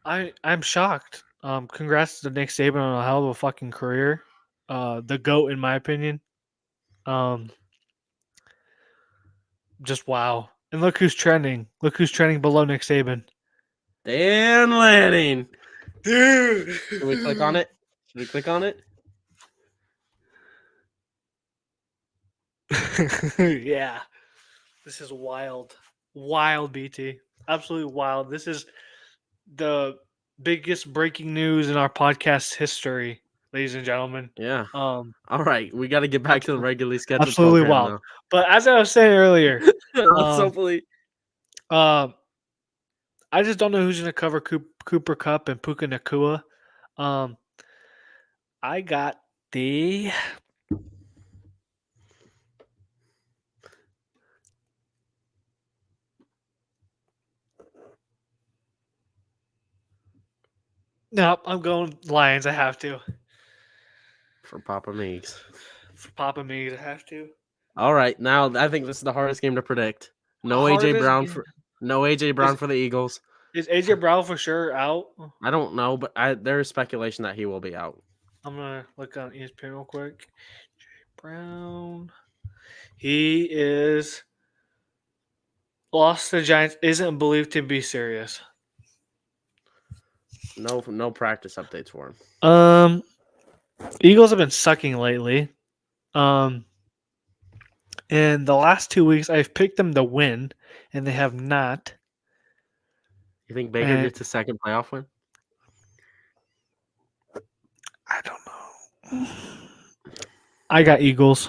S2: I'm shocked. Congrats to Nick Saban on a hell of a fucking career. The GOAT in my opinion. Just wow. And look who's trending. Look who's trending below Nick Saban.
S1: Dan Lanning.
S2: Dude.
S1: Should we click on it?
S2: Yeah. This is wild. Wild, BT. Absolutely wild. This is the biggest breaking news in our podcast history, ladies and gentlemen.
S1: Yeah. All right. We got to get back to the regularly scheduled
S2: absolutely
S1: program
S2: wild.
S1: now.
S2: But as I was saying earlier,
S1: hopefully.
S2: I just don't know who's going to cover Cooper Kupp and Puka Nakua. I got the No, I'm going Lions. I have to.
S1: for Papa Meeks.
S2: For Papa Megs, I have to.
S1: All right, now I think this is the hardest game to predict. No AJ
S2: Hardest
S1: Brown
S2: game.
S1: for no AJ Brown
S2: Is
S1: for the Eagles.
S2: is AJ Brown for sure out?
S1: I don't know, but there is speculation that he will be out.
S2: I'm gonna look on ESPN real quick. Brown. He is lost to the Giants. Isn't believed to be serious.
S1: No practice updates for him.
S2: Eagles have been sucking lately. Um, in the last 2 weeks, I've picked them to win, and they have not.
S1: You think Baker
S2: And
S1: gets a second playoff win?
S2: I don't know. I got Eagles.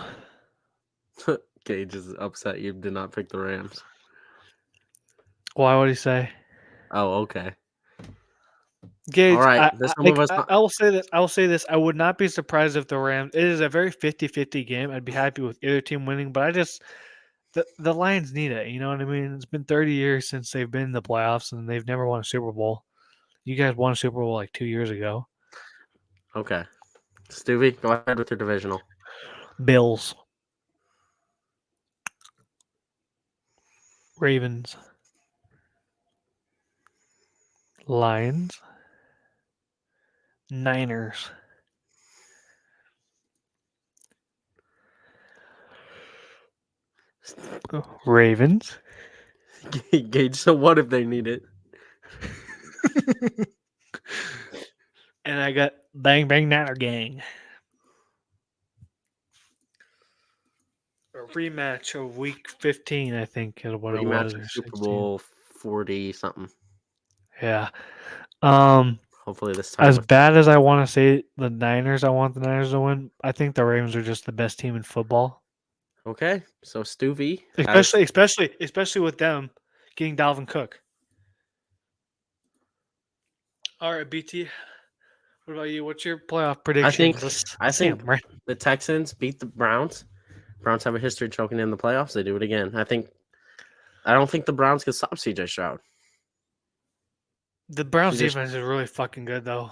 S1: Gage is upset you did not pick the Rams.
S2: Why would he say?
S1: Oh, okay.
S2: Gage,
S1: All right. This some of us.
S2: I will say this. I will say this. I would not be surprised if the Rams. It is a very 50-50 game. I'd be happy with either team winning, but I just the Lions need it. You know what I mean? It's been 30 years since they've been in the playoffs, and they've never won a Super Bowl. You guys won a Super Bowl like 2 years ago.
S1: Okay. Stevie, go ahead with your divisional.
S2: Bills, Ravens, Lions, Niners, Ravens,
S1: Gage, so what if they need it?
S2: and I got Bang Bang Niner Gang. A rematch of Week 15, I think, is what it was.
S1: Rematch
S2: Or
S1: of Super
S2: 16.
S1: Bowl 40 something.
S2: Yeah.
S1: Hopefully this time.
S2: As bad as I want to say the Niners, I want the Niners to win. I think the Ravens are just the best team in football.
S1: Okay, so Stevie,
S2: Especially with them getting Dalvin Cook. All right, BT. What about you? What's your playoff prediction?
S1: I think the Texans beat the Browns. Browns have a history of choking in the playoffs. They do it again. I don't think the Browns can stop CJ Stroud.
S2: The Browns defense is really fucking good, though.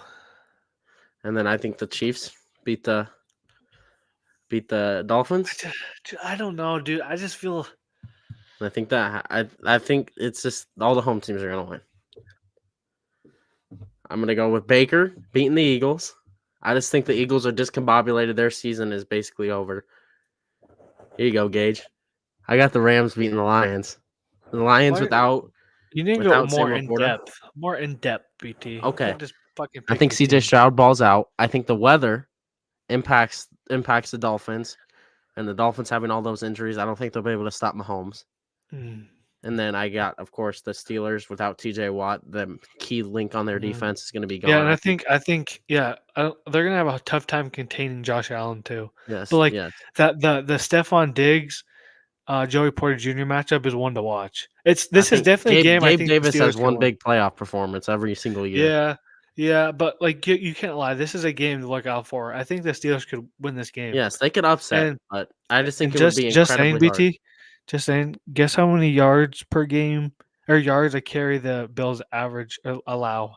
S1: And then I think the Chiefs beat the Dolphins.
S2: I don't know, dude. I just feel.
S1: I think it's just all the home teams are gonna win. I'm gonna go with Baker beating the Eagles. I just think the Eagles are discombobulated. Their season is basically over. Here you go, Gage. I got the Rams beating the Lions. The Lions without.
S2: You need to go more in depth. More in depth, BT.
S1: Okay.
S2: Just fucking
S1: I think CJ Stroud balls out. I think the weather impacts the Dolphins, and the Dolphins having all those injuries. I don't think they'll be able to stop Mahomes. And then I got, of course, the Steelers without TJ Watt. The key link on their defense is going to be gone.
S2: Yeah, and I think they're going to have a tough time containing Josh Allen too.
S1: Yes,
S2: but
S1: yes.
S2: that the Stephon Diggs, Joey Porter Jr. matchup is one to watch. This is definitely a game. I think
S1: Davis has one big playoff performance every single year.
S2: Yeah, but you can't lie. This is a game to look out for. I think the Steelers could win this game.
S1: Yes, they could upset, but I just think it would be
S2: just
S1: incredibly
S2: saying, BT.
S1: hard.
S2: Just saying, guess how many yards per game or yards a carry the Bills average allow?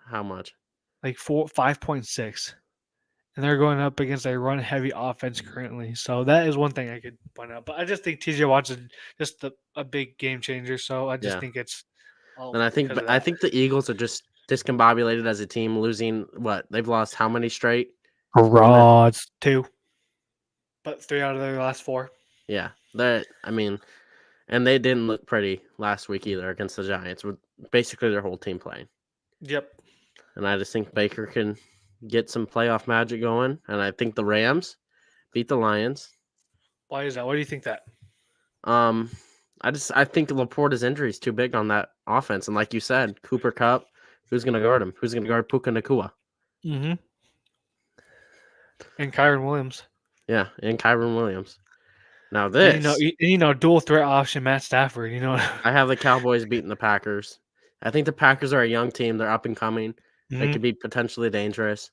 S1: How much?
S2: Like 5.6. And they're going up against a run-heavy offense currently. So that is one thing I could point out. But I just think TJ Watt's just a big game changer. So I just think it's all.
S1: And I think the Eagles are just discombobulated as a team, losing what? They've lost how many straight?
S2: Rods 2. But 3 out of their last 4.
S1: Yeah. And they didn't look pretty last week either against the Giants with basically their whole team playing.
S2: Yep.
S1: And I just think Baker can get some playoff magic going. And I think the Rams beat the Lions.
S2: Why is that? Why do you think that?
S1: I think Laporta's injury is too big on that offense. And like you said, Cooper Kupp, who's going to guard him? Who's going to guard Puka Nacua?
S2: Mm-hmm. And Kyron Williams.
S1: Yeah, and Kyron Williams. Now this,
S2: dual threat option Matt Stafford.
S1: I have the Cowboys beating the Packers. I think the Packers are a young team. They're up and coming. They could be potentially dangerous.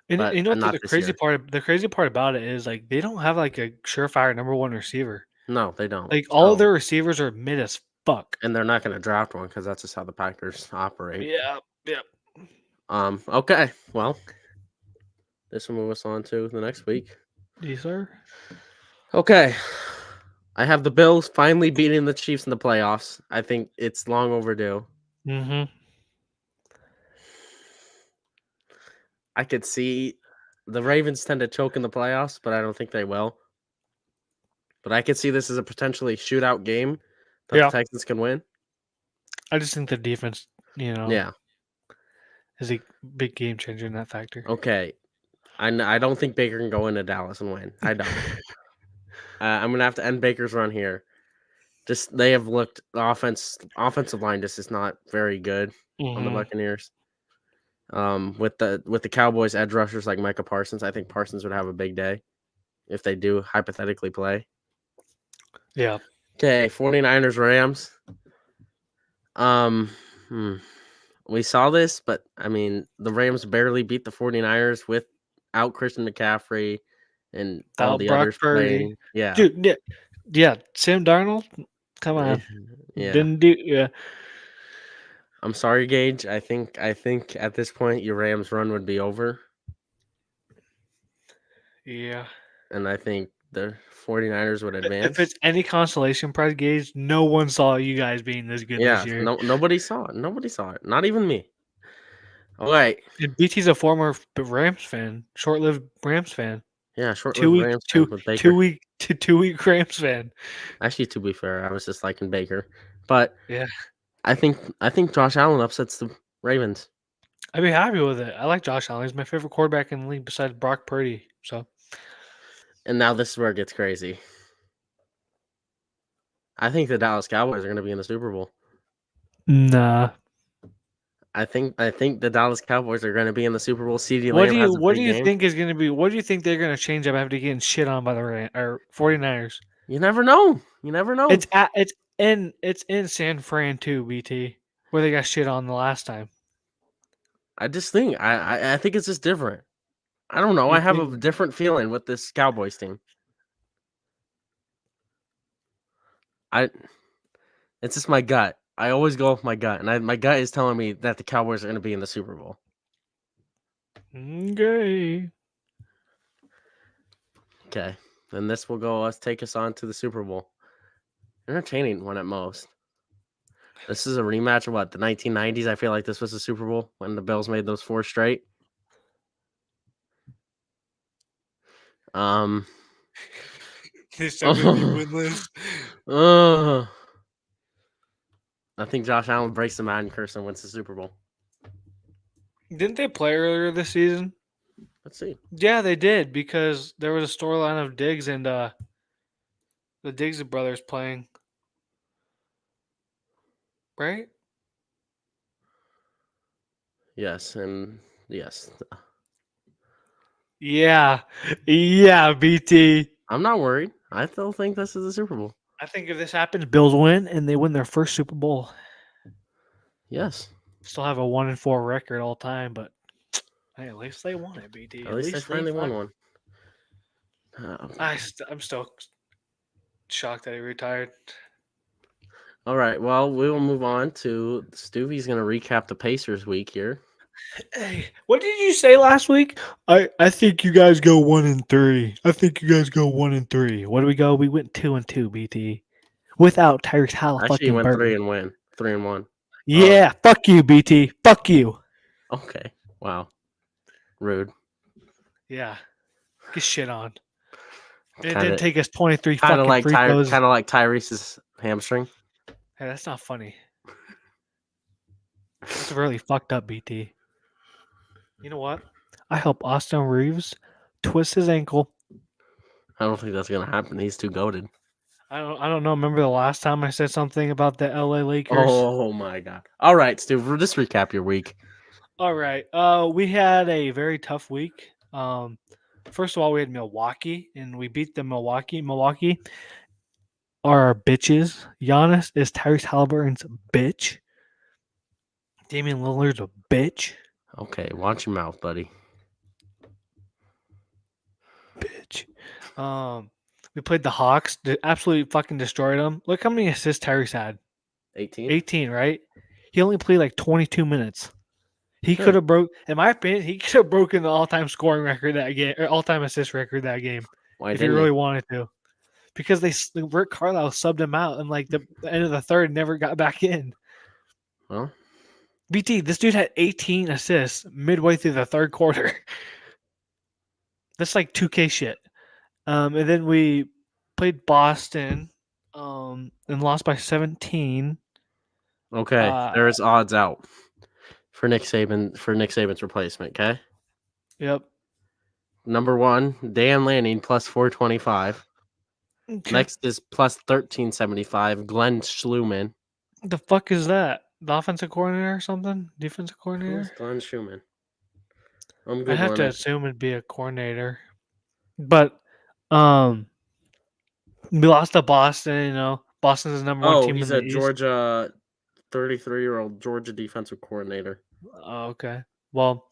S2: And the crazy part about it is they don't have a surefire number 1 receiver.
S1: No, they don't.
S2: All of their receivers are mid as fuck.
S1: And they're not going to draft one because that's just how the Packers operate.
S2: Yeah.
S1: Okay. Well, this will move us on to the next week.
S2: Yes, sir.
S1: Okay. I have the Bills finally beating the Chiefs in the playoffs. I think it's long overdue.
S2: Mm-hmm.
S1: I could see the Ravens tend to choke in the playoffs, but I don't think they will. But I could see this as a potentially shootout game that the
S2: Yeah.
S1: Texans can win.
S2: I just think the defense,
S1: Yeah.
S2: is a big game changer in that factor.
S1: Okay. I don't think Baker can go into Dallas and win. I don't. I'm gonna have to end Baker's run here. Just they have looked the offensive line just is not very good on the
S2: Mm-hmm.
S1: Buccaneers. With the Cowboys edge rushers like Micah Parsons, I think Parsons would have a big day if they do hypothetically play.
S2: Yeah.
S1: Okay, 49ers Rams. Um hmm, we saw this, but I mean the Rams barely beat the 49ers without Christian McCaffrey and all
S2: Without
S1: the
S2: Brock
S1: others
S2: Purdy.
S1: playing. Yeah.
S2: Dude, yeah. Sam Darnold, come on.
S1: Yeah.
S2: Didn't do, yeah.
S1: I'm sorry, Gage. I think at this point your Rams run would be over.
S2: Yeah.
S1: And I think the 49ers would
S2: If
S1: advance.
S2: it's any consolation prize, Gage, no one saw you guys being this good this
S1: Yeah,
S2: year.
S1: nobody saw it. Nobody saw it. Not even me. All right.
S2: And BT's a former Rams fan, short-lived Rams fan,
S1: Yeah,
S2: two
S1: short-lived
S2: week,
S1: Rams fan
S2: two
S1: with
S2: two
S1: Baker.
S2: week, 2 week Rams fan.
S1: Actually, to be fair, I was just liking Baker. But
S2: Yeah,
S1: I think Josh Allen upsets the Ravens.
S2: I'd be happy with it. I like Josh Allen. He's my favorite quarterback in the league besides Brock Purdy. So
S1: And now this is where it gets crazy. I think the Dallas Cowboys are going to be in the Super Bowl.
S2: nah.
S1: I think the Dallas Cowboys are going to be in the Super Bowl. CeeDee
S2: What do
S1: Lamb
S2: you
S1: has a
S2: what do
S1: big
S2: you
S1: game.
S2: think is going to be? What do you think they're going to change up after getting shit on by the 49ers?
S1: You never know. You never know.
S2: It's in San Fran too, BT, where they got shit on the last time.
S1: I just think I think it's just different. I don't know.
S2: You
S1: I have
S2: think?
S1: a different feeling with this Cowboys team. I It's just my gut. I always go with my gut, and my gut is telling me that the Cowboys are going to be in the Super Bowl.
S2: Okay.
S1: Okay, then this will go us take us on to the Super Bowl. Entertaining one at most. This is a rematch of what, the 1990s. I feel like this was the Super Bowl when the Bills made those 4 straight. Um.
S2: They're still gonna be winless.
S1: I think Josh Allen breaks the Madden curse and wins the Super Bowl.
S2: Didn't they play earlier this season?
S1: Let's see.
S2: Yeah, they did because there was a storyline of Diggs and the Diggs brothers playing. Right?
S1: Yes, and yes.
S2: Yeah. Yeah, BT.
S1: I'm not worried. I still think this is the Super Bowl.
S2: I think if this happens, Bills win and they win their first Super Bowl.
S1: Yes.
S2: Still have a 1-4 record all time, but hey, at least they won it, BT.
S1: At least they finally won one.
S2: I'm still shocked that he retired.
S1: All right. Well, we will move on to Stuvie's going to recap the Pacers week here.
S2: Hey, what did you say last week? I think you guys go 1-3. I think you guys go 1-3. What do we go? We went 2-2, BT. Without Tyrese
S1: Actually, you
S2: fucking
S1: went
S2: Burton.
S1: 3-1.
S2: Yeah, fuck you, BT. Fuck you.
S1: Okay. Wow. Rude.
S2: Yeah. Get shit on. It
S1: Kinda,
S2: didn't take us 23
S1: kind
S2: fucking
S1: of like
S2: free throws.
S1: kind of like Tyrese's hamstring.
S2: Hey, that's not funny. That's really fucked up, BT. You know what? I hope Austin Reeves twists his ankle.
S1: I don't think that's going to happen. He's too goated.
S2: I don't know. Remember the last time I said something about the LA Lakers?
S1: Oh my god. All right, Stu, just recap your week.
S2: All right. We had a very tough week. First of all, we had Milwaukee, and we beat the Milwaukee. Milwaukee are bitches. Giannis is Tyrese Halliburton's bitch. Damian Lillard's a bitch.
S1: Okay, watch your mouth, buddy.
S2: Bitch. We played the Hawks. Absolutely fucking destroyed them. Look how many assists Tyrese had.
S1: 18?
S2: 18, right? He only played like 22 minutes. He could have in my opinion, he could have broken the all-time scoring record that game, or all-time assist record that game,
S1: Why
S2: if he
S1: didn't
S2: really
S1: he?
S2: wanted to. Because Rick Carlisle subbed him out, and like the end of the third, never got back in.
S1: Well,
S2: BT, this dude had 18 assists midway through the third quarter. That's like 2K shit. And then we played Boston, and lost by 17.
S1: okay. There's odds out for Nick Saban's replacement. Okay.
S2: Yep.
S1: Number 1, Dan Lanning plus 425.
S2: Okay.
S1: Next is plus 1375. Glenn Schluman.
S2: The fuck is that? The offensive coordinator or something? Defensive coordinator?
S1: Who's Glenn Schumann? I'm
S2: I have to
S1: Googling it.
S2: assume it'd be a coordinator. But we lost to Boston, Boston's the number one team in
S1: he's
S2: the
S1: a
S2: East.
S1: Georgia 33-year-old Georgia defensive coordinator.
S2: Oh, okay. Well,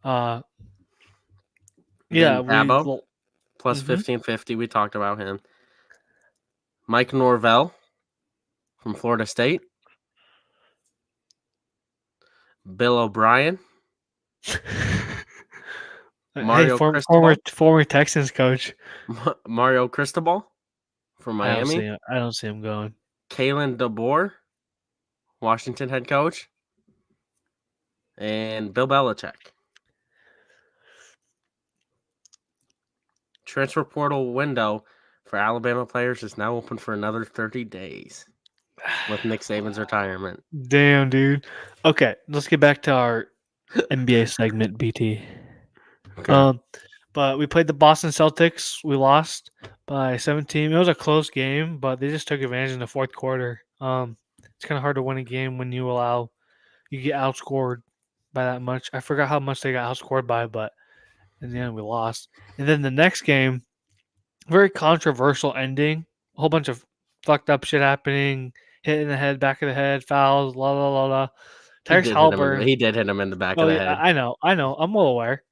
S1: Then
S2: yeah,
S1: Dabo, plus 1550.
S2: Mm-hmm.
S1: We talked about him. Mike Norvell from Florida State. Bill O'Brien. Mario
S2: former Texans coach.
S1: Mario Cristobal from Miami.
S2: I don't see him going.
S1: Kalen DeBoer, Washington head coach. And Bill Belichick. Transfer portal window for Alabama players is now open for another 30 days with Nick Saban's retirement.
S2: Damn, dude. Okay, let's get back to our NBA segment, BT.
S1: Okay.
S2: But we played the Boston Celtics. We lost by 17. It was a close game, but they just took advantage in the fourth quarter. It's kind of hard to win a game when you get outscored by that much. I forgot how much they got outscored by, but in the end we lost. And then the next game, very controversial ending. A whole bunch of fucked up shit happening, hit in the head, back of the head, fouls, la la la la. Tyrese Haliburton.
S1: He did hit him in the back
S2: Oh,
S1: of the
S2: yeah,
S1: head.
S2: I know. I'm well aware.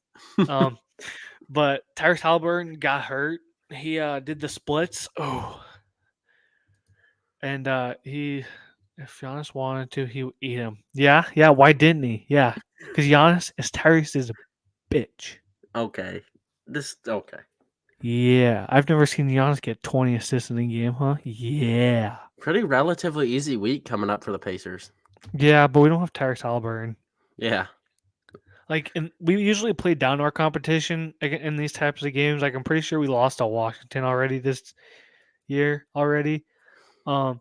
S2: But Tyrese Haliburton got hurt. He did the splits. Oh. And if Giannis wanted to, he would eat him. Yeah. Why didn't he? Yeah. Because Tyrese is a bitch.
S1: Okay. Okay.
S2: Yeah. I've never seen Giannis get 20 assists in a game, huh? Yeah.
S1: Pretty relatively easy week coming up for the Pacers.
S2: Yeah, but we don't have Tyrese Haliburton.
S1: Yeah.
S2: Like, and we usually play down to our competition in these types of games. Like, I'm pretty sure we lost to Washington already this year already. But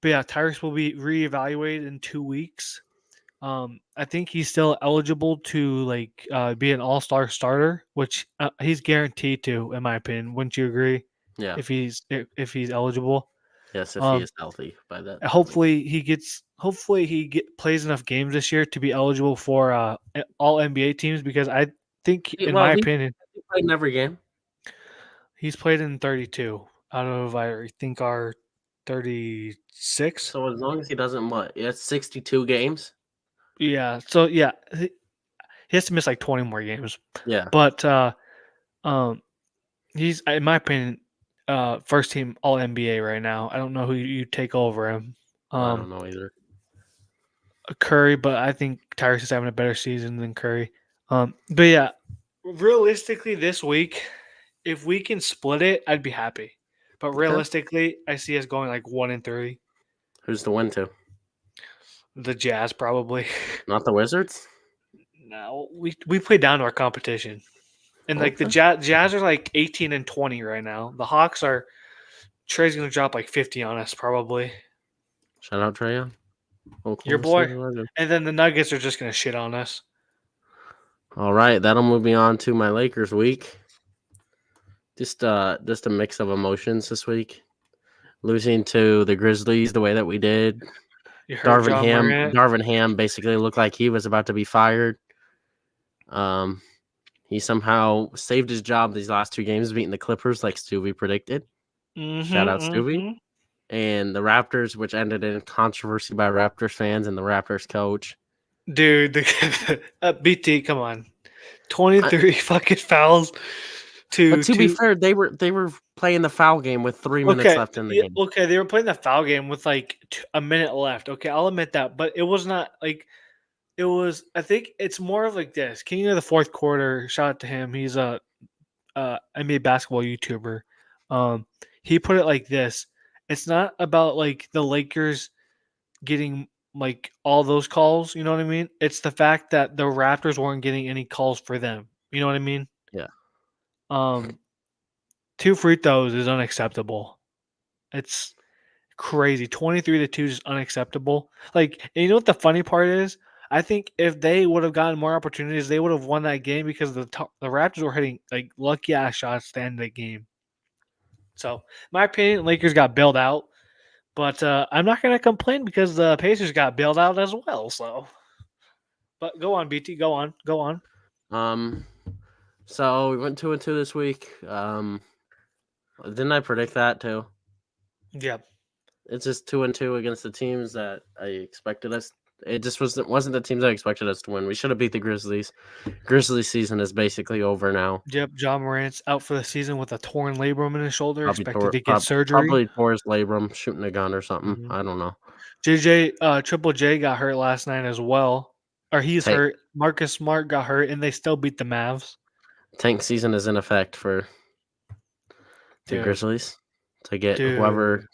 S2: yeah, Tyrese will be reevaluated in 2 weeks. I think he's still eligible to be an all-star starter, which he's guaranteed to, in my opinion. Wouldn't you agree?
S1: Yeah.
S2: If he's eligible.
S1: Yes, if he is healthy by that.
S2: Hopefully he plays enough games this year to be eligible for all NBA teams, because I think, in my opinion,
S1: he played in every game.
S2: He's played in 32 out of, I think, our 36.
S1: So as long as he doesn't, it's 62 games?
S2: Yeah. So, yeah, he has to miss like 20 more games.
S1: Yeah.
S2: But he's, in my opinion, first team All NBA right now. I don't know who you take over him.
S1: I don't know either.
S2: Curry, but I think Tyrese is having a better season than Curry. But yeah, realistically this week, if we can split it, I'd be happy. But realistically, I see us going like 1-3.
S1: Who's the win to?
S2: The Jazz, probably.
S1: Not the Wizards?
S2: No, we play down to our competition. And like the Jazz are like 18-20 right now. The Hawks are, Trey's gonna drop like 50 on us probably.
S1: Shout out Trvia.
S2: Your boy. And then the Nuggets are just gonna shit on us.
S1: All right, that'll move me on to my Lakers week. Just a mix of emotions this week. Losing to the Grizzlies the way that we did. Darvin Ham basically looked like he was about to be fired. He somehow saved his job these last 2 games, beating the Clippers like Stuvie predicted. Shout out Stuvie. And the Raptors, which ended in controversy by Raptors fans and the Raptors coach.
S2: Dude, BT, come on. 23 fucking fouls.
S1: But to be fair, they were playing the foul game with 3 minutes left in the game.
S2: Okay, they were playing the foul game with like a minute left. Okay, I'll admit that, but it was not like It was. I think it's more of like this. King of the fourth quarter. Shout out to him. He's a NBA basketball YouTuber. Um, he put it like this: it's not about like the Lakers getting like all those calls. You know what I mean? It's the fact that the Raptors weren't getting any calls for them. You know what I mean?
S1: Yeah.
S2: Um, 2 free throws is unacceptable. It's crazy. 23-2 is unacceptable. Like, and you know what the funny part is? I think if they would have gotten more opportunities, they would have won that game because the Raptors were hitting like lucky ass shots at the end of the game. So, my opinion, Lakers got bailed out, but I'm not gonna complain because the Pacers got bailed out as well. So, but go on, BT, go on.
S1: Um, so we went 2-2 this week. Didn't I predict that too?
S2: Yeah,
S1: It's just 2-2 against the teams that I expected us. It just wasn't the teams I expected us to win. We should have beat the Grizzlies. Grizzlies season is basically over now.
S2: yep. John Morant's out for the season with a torn labrum in his shoulder,
S1: Probably
S2: expected to get surgery.
S1: probably tore his labrum shooting a gun or something.
S2: Mhm.
S1: I don't know.
S2: Triple J got hurt last night as well. Or he's
S1: Tank
S2: hurt. Marcus Smart got hurt, and they still beat the Mavs.
S1: tank season is in effect for the
S2: Dude,
S1: Grizzlies to get
S2: dude.
S1: whoever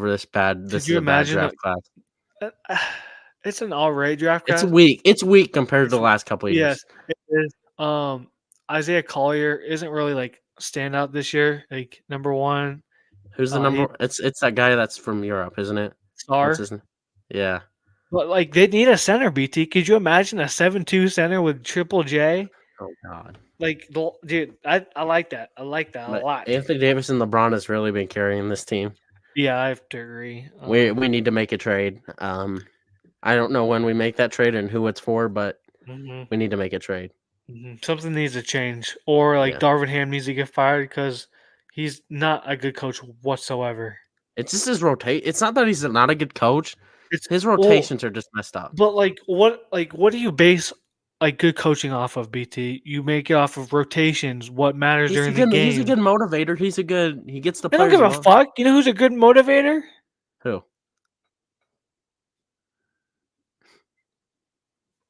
S1: this
S2: Could
S1: is
S2: you
S1: a bad
S2: imagine?
S1: draft class.
S2: It's an all-right draft
S1: It's
S2: class.
S1: weak. It's weak compared to
S2: It's
S1: the last couple of
S2: yes,
S1: years.
S2: it is. Isaiah Collier isn't really like standout this year. Like number one,
S1: Who's the
S2: he
S1: number? It's that guy that's from Europe, isn't it? What's
S2: star.
S1: his name? Yeah.
S2: But like they need a center, BT. Could you imagine a 7-2 center with Triple J?
S1: Oh God.
S2: Like, dude, I like that. I like that a
S1: But
S2: lot.
S1: Anthony Davis and LeBron has really been carrying this team.
S2: Yeah, I have to agree.
S1: We need to make a trade. I don't know when we make that trade and who it's for, but
S2: Mhm,
S1: we need to make a trade.
S2: something needs to change, or like
S1: Yeah.
S2: Darvin Ham needs to get fired because he's not a good coach whatsoever.
S1: It's just his rotate. It's not that he's not a good coach.
S2: It's
S1: His
S2: well,
S1: rotations are just messed up.
S2: but like what do you base like good coaching off of, BT? You make it off of rotations. What matters during the
S1: He's a
S2: game?
S1: good motivator. He gets the
S2: I don't give
S1: players
S2: a
S1: involved.
S2: fuck. You know who's a good motivator?
S1: Who?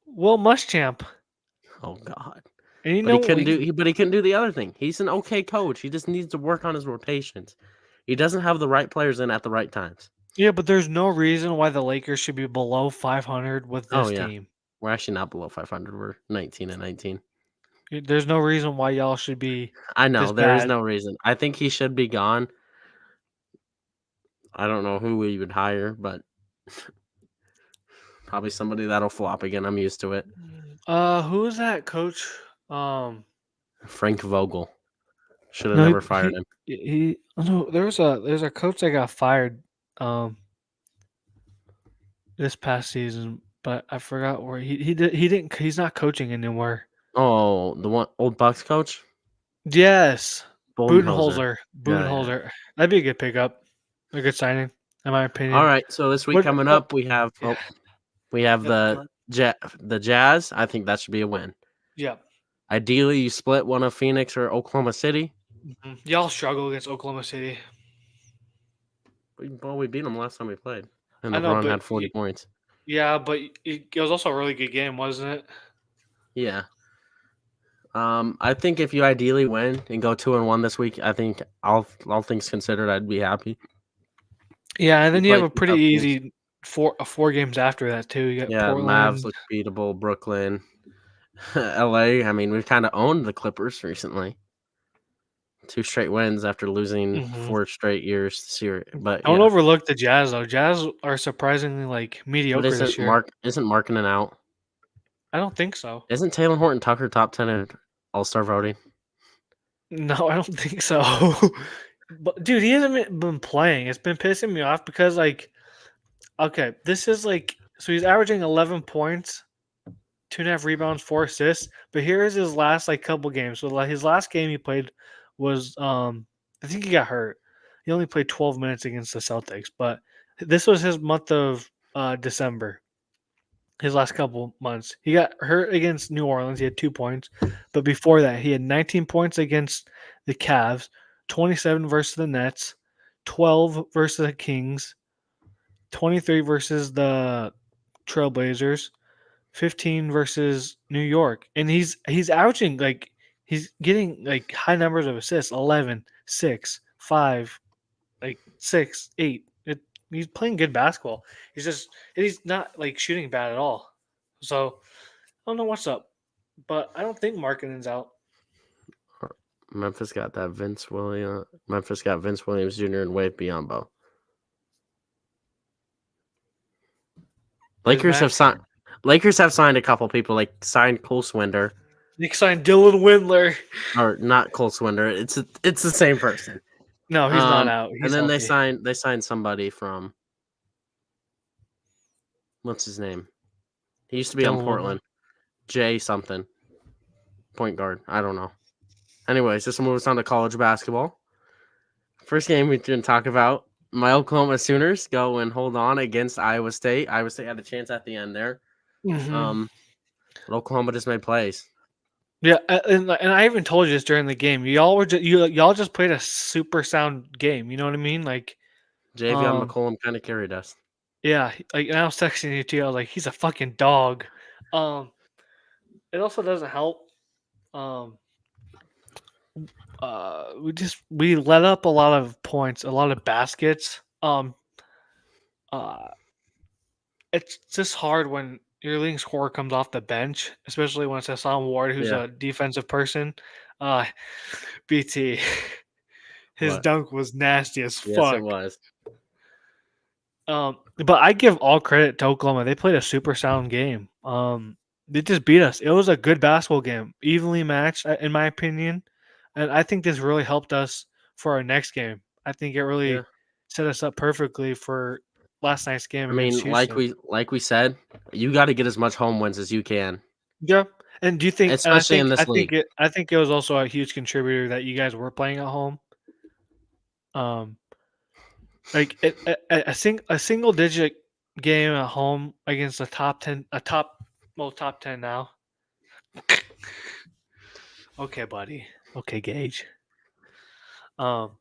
S2: Will Muschamp.
S1: Oh God.
S2: And you
S1: But he
S2: know,
S1: couldn't but he couldn't do the other thing. He's an okay coach. He just needs to work on his rotations. He doesn't have the right players in at the right times.
S2: yeah, but there's no reason why the Lakers should be below 500 with
S1: Oh
S2: this
S1: yeah.
S2: team.
S1: We're actually not below 500. We're 19-19.
S2: There's no reason why y'all should be
S1: I
S2: this
S1: know there is
S2: bad.
S1: no reason. I think he should be gone. I don't know who we would hire, but probably somebody that'll flop again. I'm used to it.
S2: Who is that coach?
S1: Frank Vogel should have
S2: No,
S1: never fired him.
S2: oh, no, there's a coach that got fired this past season, but I forgot where he didn't he's not coaching anymore.
S1: Oh, the one old Bucks coach,
S2: Yes.
S1: Budenholzer. Yeah, yeah.
S2: Budenholzer. That'd be a good pickup. A good signing, in my
S1: All
S2: opinion.
S1: right. So this week
S2: What
S1: coming
S2: oh,
S1: up,
S2: yeah.
S1: we have
S2: Yep, go ahead.
S1: the Jazz. I think that should be a win.
S2: Yep.
S1: Ideally, you split one of Phoenix or Oklahoma City.
S2: Mhm. Y'all struggle against Oklahoma City.
S1: We beat them last time we played, and
S2: I know,
S1: LeBron
S2: but
S1: had 40 points.
S2: yeah, but it was also a really good game, wasn't it?
S1: Yeah. I think if you ideally win and go 2-1 this week, I think all things considered, I'd be happy.
S2: Yeah, and
S1: We
S2: then you have
S1: play
S2: a
S1: some
S2: pretty
S1: tough teams.
S2: easy four games after that too. You got
S1: Yeah, Mavs
S2: Portland.
S1: look beatable. Brooklyn, LA. I mean, we've kind of owned the Clippers recently. 2 straight wins after losing
S2: Mhm.
S1: 4 straight years this year. But
S2: Don't
S1: yeah,
S2: overlook the Jazz though. Jazz are surprisingly like
S1: but
S2: mediocre this year.
S1: Isn't Markkinen out?
S2: I don't think so.
S1: Isn't Taylor Horton Tucker top 10 in All-Star voting?
S2: No, I don't think so. But dude, he hasn't been playing. It's been pissing me off because like, okay, this is like, so he's averaging 11 points, 2.5 rebounds, 4 assists. But here is his last like couple games. So like his last game he played was I think he got hurt. He only played 12 minutes against the Celtics, but this was his month of December. His last couple months. He got hurt against New Orleans. He had 2 points. But before that, he had 19 points against the Cavs, 27 versus the Nets, 12 versus the Kings, 23 versus the Trailblazers, 15 versus New York, and he's averaging like he's getting like high numbers of assists 11, 6, 5, like 6, 8. He's playing good basketball. He's not like shooting bad at all. So I don't know what's up, but I don't think Markkanen's out.
S1: Memphis got Vince Williams Jr. and Wade Biombo. Lakers have signed a couple people, like signed Cole Swinder.
S2: They signed Dylan Windler.
S1: Or not Cole Swinder. It's the same person.
S2: No, he's not out. He's
S1: and then
S2: healthy.
S1: they signed somebody from what's his name? He used to be
S2: Dylan
S1: on Portland. Jay something. Point guard. I don't know. Anyways, this will move us on to college basketball. First game we didn't talk about. My Oklahoma Sooners go and hold on against Iowa State. Iowa State had a chance at the end there.
S2: Mm-hmm.
S1: But Oklahoma just made plays.
S2: Yeah, and I even told you this during the game. Y'all just played a super sound game. You know what I mean? Like
S1: Javion McCollum kind of carried us.
S2: Yeah, like and I was texting you too. I was like, he's a fucking dog. It also doesn't help. We let up a lot of points, a lot of baskets. It's just hard when your leading scorer comes off the bench, especially when it's Hassan Ward, who's a defensive person. BT, his dunk was nasty as fuck.
S1: Yes, it was.
S2: But I give all credit to Oklahoma. They played a super sound game. They just beat us. It was a good basketball game, evenly matched, in my opinion. And I think this really helped us for our next game. I think it really set us up perfectly for last night's game.
S1: I mean, like we said, you got to get as much home wins as you can.
S2: Yeah. And do you think,
S1: especially in this league,
S2: I think it was also a huge contributor that you guys were playing at home. Like a single digit game at home against a top 10 now. Okay, buddy. Okay, Gage. But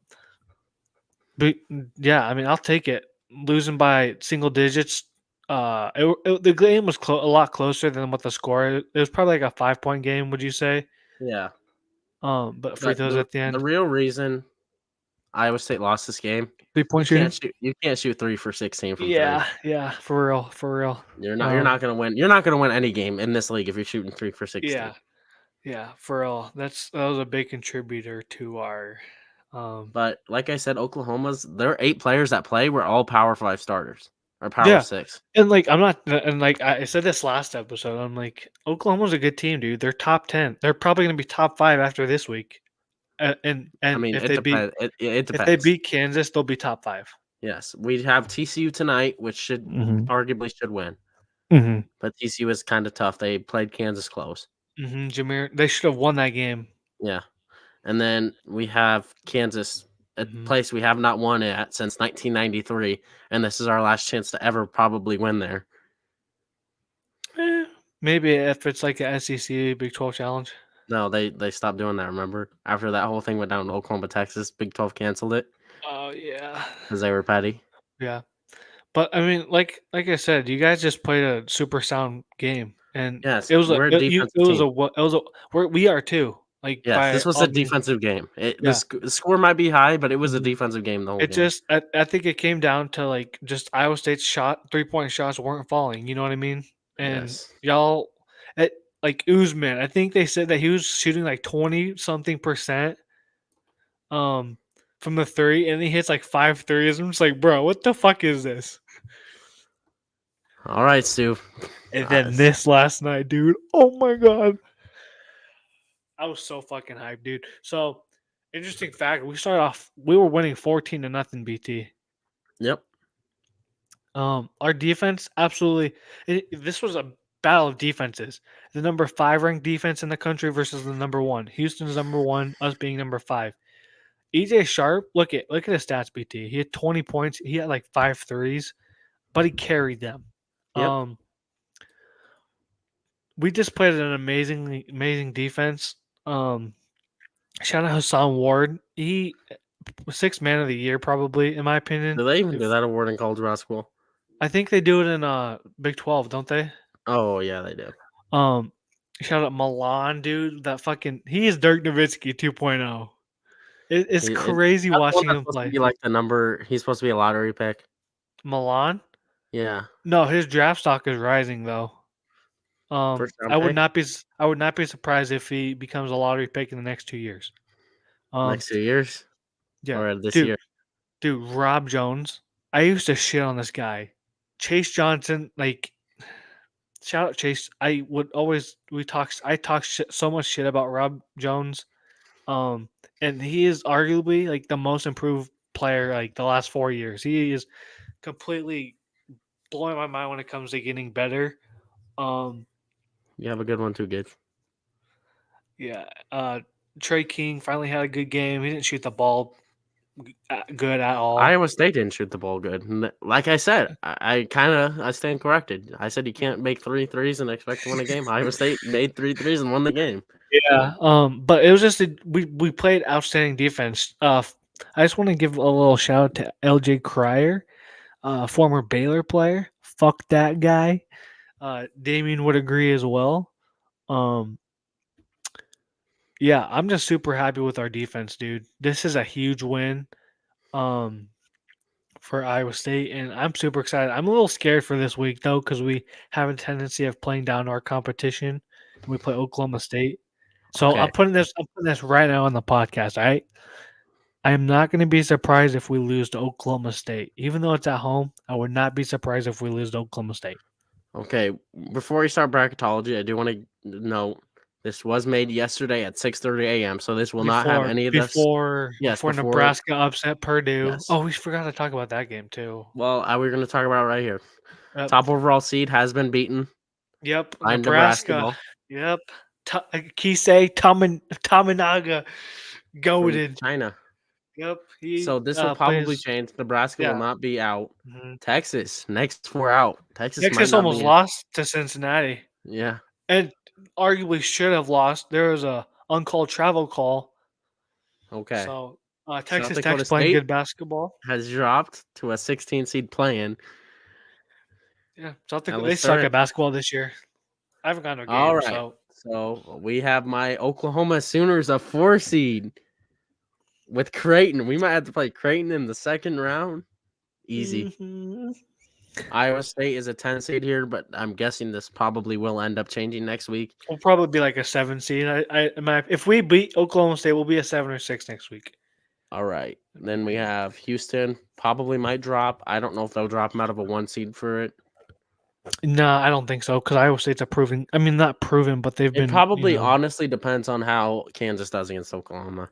S2: yeah, I mean, I'll take it. Losing by single digits. The game was a lot closer than what the score. It was probably like a 5-point game. Would you say?
S1: Yeah.
S2: But free throws at the end.
S1: The real reason Iowa State lost this game.
S2: 3-point shooting.
S1: You can't shoot 3 for 16 from 3.
S2: Yeah, for real.
S1: You're not gonna win. You're not gonna win any game in this league if you're shooting 3 for 16.
S2: Yeah, for real. That was a big contributor to our.
S1: But like I said, there are 8 players that play. We're all Power 5 starters or Power 6.
S2: And like I said this last episode. I'm like, Oklahoma's a good team, dude. They're top 10. They're probably gonna be top 5 after this week. And
S1: I mean,
S2: if
S1: it depends. It depends.
S2: If they beat Kansas, they'll be top 5.
S1: Yes, we have TCU tonight, which should arguably should win. But TCU is kind of tough. They played Kansas close.
S2: Jameer, they should have won that game.
S1: Yeah, and then we have Kansas, a place we have not won at since 1993, and this is our last chance to ever probably win there.
S2: Maybe if it's like a SEC Big 12 challenge.
S1: No, they stopped doing that. Remember, after that whole thing went down to Oklahoma, Texas, Big 12 canceled it.
S2: Oh yeah,
S1: because they were petty.
S2: Yeah, but I mean, like I said, you guys just played a super sound game, and
S1: yes,
S2: it was we are too. Like,
S1: yes, this was a defensive game. The score might be high, but it was a defensive game the whole game.
S2: I think it came down to like just Iowa State's 3-point shots weren't falling. You know what I mean? And y'all, like Usman, I think they said that he was shooting like 20-something% from the 3, and he hits like 5 threes. I'm just like, bro, what the fuck is this?
S1: All right, Stu.
S2: And then this last night, dude. Oh my god. I was so fucking hyped, dude. So, interesting fact, we were winning 14-0 BT.
S1: Yep.
S2: Our defense absolutely this was a battle of defenses. The number 5 ranked defense in the country versus the number 1. Houston's number 1, us being number 5. EJ Sharp, look at his stats, BT. He had 20 points. He had like 5 threes, but he carried them.
S1: Yep.
S2: We just played an amazing defense. Shout out Hassan Ward. He was 6th man of the year, probably, in my opinion.
S1: Do they even do that award in college basketball?
S2: I think they do it in Big 12, don't they?
S1: Oh yeah, they do.
S2: Shout out Milan, dude. That fucking he is Dirk Nowitzki 2.0. It's crazy
S1: That's the one
S2: watching
S1: that's
S2: him
S1: supposed to
S2: play.
S1: be like the number. He's supposed to be a lottery pick.
S2: Milan?
S1: Yeah,
S2: No, his draft stock is rising though.
S1: first round pick
S2: I would not be surprised if he becomes a lottery pick in the next 2 years.
S1: next 2 years
S2: Yeah,
S1: or this
S2: dude,
S1: year.
S2: dude, Rob Jones. I used to shit on this guy. Chase Johnson, like shout out Chase. I talk so much shit about Rob Jones. And he is arguably like the most improved player like the last 4 years. He is completely blowing my mind when it comes to getting better. Um,
S1: You have a good one too, Gates.
S2: yeah. Trey King finally had a good game. He didn't shoot the ball good at all.
S1: Iowa State didn't shoot the ball good. Like I said, I stand corrected. I said you can't make 3 threes and expect to win a game. Iowa State made 3 threes and won the game.
S2: Yeah. But it was just we played outstanding defense. I just want to give a little shout out to LJ Cryer, former Baylor player. Fuck that guy. Damien would agree as well. Um, yeah, I'm just super happy with our defense, dude. This is a huge win um for Iowa State, and I'm super excited. I'm a little scared for this week though, because we have a tendency of playing down our competition when we play Oklahoma State. So
S1: Okay.
S2: I'm putting this right now on the podcast, all right? I am not going to be surprised if we lose to Oklahoma State. Even though it's at home, I would not be surprised if we lose to Oklahoma State.
S1: Okay. Before we start bracketology, I do want to note this was made yesterday at 6:30 a.m. So this will not have any of this. Yes,
S2: Before
S1: before.
S2: Nebraska upset Purdue.
S1: Yes.
S2: Oh, we forgot to talk about that game too.
S1: Well, we're going to talk about it right here.
S2: Yep.
S1: Top overall seed has been beaten
S2: Yep.
S1: by Nebraska
S2: Nebraska.
S1: ball
S2: Yep. Kisei Tamanaga
S1: from
S2: goaded.
S1: China.
S2: Yep. He
S1: So this will probably
S2: plays.
S1: change. Nebraska will
S2: Yeah.
S1: not be out.
S2: Mhm.
S1: Texas, next 4 out. Texas might
S2: Texas
S1: not
S2: almost
S1: be in.
S2: lost to Cincinnati,
S1: Yeah.
S2: and arguably should have lost. There was a uncalled travel call.
S1: Okay.
S2: So
S1: South
S2: Texas Tech's
S1: Dakota
S2: playing
S1: State
S2: good basketball.
S1: has dropped to a 16 seed play-in.
S2: Yeah,
S1: At
S2: They
S1: least
S2: suck
S1: they're
S2: at basketball this year. I haven't gone to a
S1: all
S2: game,
S1: right.
S2: so
S1: So we have my Oklahoma Sooners, a 4 seed with Creighton. We might have to play Creighton in the second round. Easy.
S2: Mhm.
S1: Iowa State is a 10 seed here, but I'm guessing this probably will end up changing next week.
S2: We'll probably be like a 7 seed. If we beat Oklahoma State, we'll be a 7 or 6 next week.
S1: All right. Then we have Houston, probably might drop. I don't know if they'll drop them out of a 1 seed for it.
S2: No, I don't think so because Iowa State's a proven. I mean, not proven, but they've
S1: It
S2: been.
S1: probably honestly depends on how Kansas does against Oklahoma.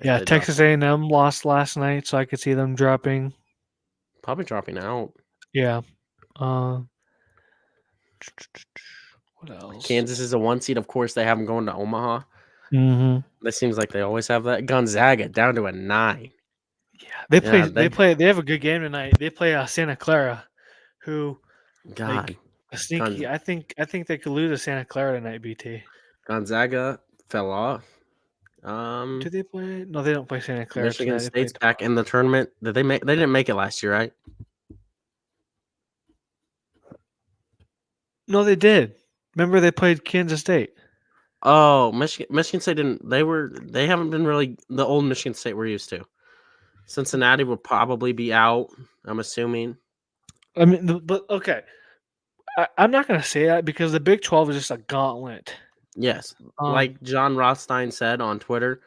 S1: If
S2: Yeah,
S1: they drop
S2: Texas
S1: them.
S2: A&M lost last night, so I could see them dropping.
S1: Probably dropping out.
S2: Yeah. Uh, what else?
S1: Kansas is a 1 seed. Of course, they have them going to Omaha.
S2: Mm-hmm.
S1: That seems like they always have that. Gonzaga down to a 9.
S2: Yeah, they play.
S1: Yeah,
S2: They play. They have a good game tonight. They play Santa Clara, who
S1: God,
S2: like a sneaky.
S1: Gonz-
S2: I think they could lose to Santa Clara tonight. BT.
S1: Gonzaga fell off.
S2: Do they play? No, they don't play Santa Clara
S1: Michigan
S2: tonight. They play
S1: State's back
S2: tomorrow.
S1: in the tournament. Did they make? They didn't make it last year, right?
S2: No, they did. Remember they played Kansas State.
S1: Oh, Michigan State didn't. They haven't been really the old Michigan State we're used to. Cincinnati will probably be out. I'm assuming.
S2: I mean, but okay. I'm not gonna say that because the Big 12 is just a gauntlet.
S1: Yes,
S2: Um,
S1: like John Rothstein said on Twitter,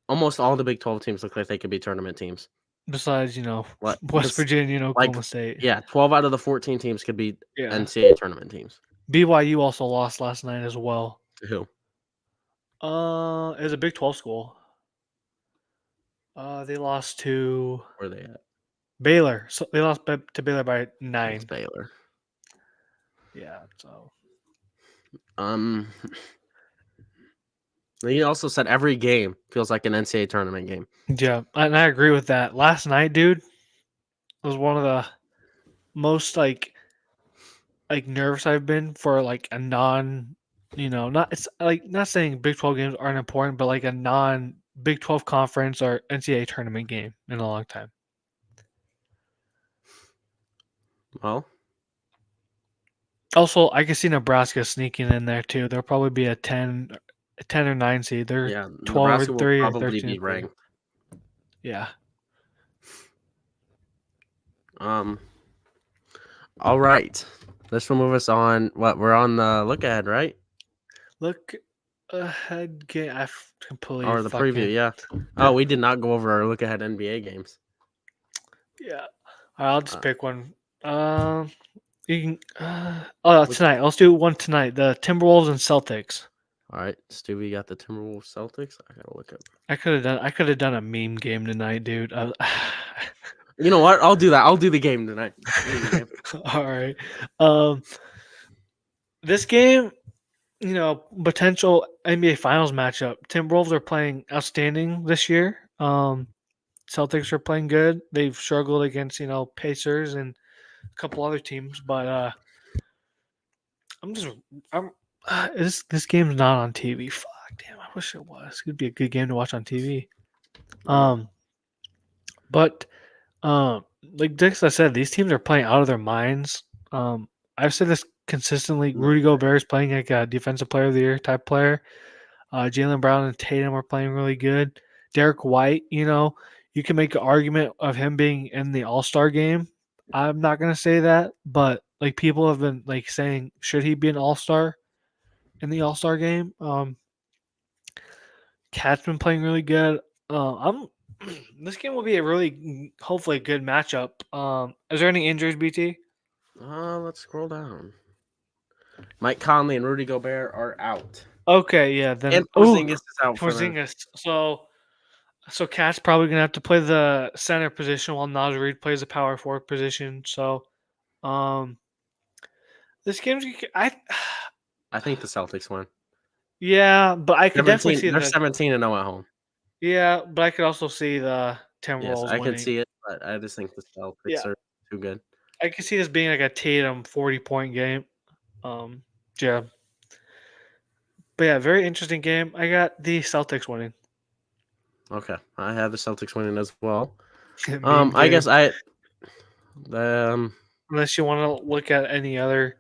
S1: almost all the Big 12 teams look like they could be tournament teams.
S2: besides
S1: What?
S2: West Virginia and
S1: Like,
S2: Oklahoma State.
S1: yeah, 12 out of the 14 teams could be
S2: Yeah.
S1: NCAA tournament teams.
S2: BYU also lost last night as well.
S1: Who?
S2: It was a Big 12 school. They lost to
S1: Where are they at?
S2: Baylor. So they lost to Baylor by
S1: It's
S2: 9.
S1: Baylor.
S2: Yeah. So
S1: Um, he also said every game feels like an NCAA tournament game.
S2: yeah, and I agree with that. Last night, dude, was one of the most like nervous I've been for like a non, not it's like not saying Big 12 games aren't important, but like a non Big 12 conference or NCAA tournament game in a long time.
S1: Well,
S2: Also, I can see Nebraska sneaking in there too. There'll probably be a 10 or 9 seed. They're
S1: Yeah,
S2: 12 or
S1: Nebraska will
S2: 3 or
S1: probably
S2: 13
S1: be
S2: or 3.
S1: ranked.
S2: Yeah.
S1: Um. All right. This will move us on. What we're on the look ahead, right?
S2: Look ahead game. I completely
S1: Or the preview,
S2: fucking
S1: yeah. Oh, we did not go over our look ahead NBA games.
S2: yeah. All right, I'll just
S1: Uh,
S2: pick one. You can. Oh,
S1: which,
S2: tonight. Let's do one tonight. The Timberwolves and Celtics.
S1: all right, Stewie got the Timberwolves Celtics. I gotta look up.
S2: I could have done a meme game tonight, dude.
S1: You know what? I'll do that. I'll do the game tonight. Meme game.
S2: All right. Um, this game, potential NBA Finals matchup. Timberwolves are playing outstanding this year. Celtics are playing good. They've struggled against Pacers and a couple other teams, but I'm just I'm this game's not on TV. Fuck, damn! I wish it was. It'd be a good game to watch on TV.
S1: I know.
S2: Um, but like Dix, I said, these teams are playing out of their minds. I've said this consistently.
S1: No.
S2: Rudy Gobert is playing like a defensive player of the year type player. Jalen Brown and Tatum are playing really good. Derek White, you can make an argument of him being in the All Star game. I'm not gonna say that, but like people have been like saying, should he be an All Star in the All Star game? Cat's been playing really good. I'm. This game will be a really, hopefully, good matchup. Is there any injuries, BT?
S1: Let's scroll down. Mike Conley and Rudy Gobert are out,
S2: Okay, yeah.
S1: and
S2: Then,
S1: Porzingis is out for the.
S2: Porzingis. So Cat's probably gonna have to play the center position while Naz Reid plays the power forward position. So, um, this game's I,
S1: I think the Celtics win.
S2: yeah, but I could definitely
S1: 17.
S2: see
S1: They're
S2: the
S1: 17-0 at home.
S2: yeah, but I could also see the
S1: Yes,
S2: Timberwolves
S1: I could
S2: winning.
S1: see it, but I just think the
S2: Yeah,
S1: Celtics are too good.
S2: I could see this being like a Tatum 40-point game. Um, yeah, but yeah, very interesting game. I got the Celtics winning.
S1: Okay, I have the Celtics winning as well.
S2: Meme
S1: I
S2: game.
S1: guess um
S2: Unless you want to look at any other.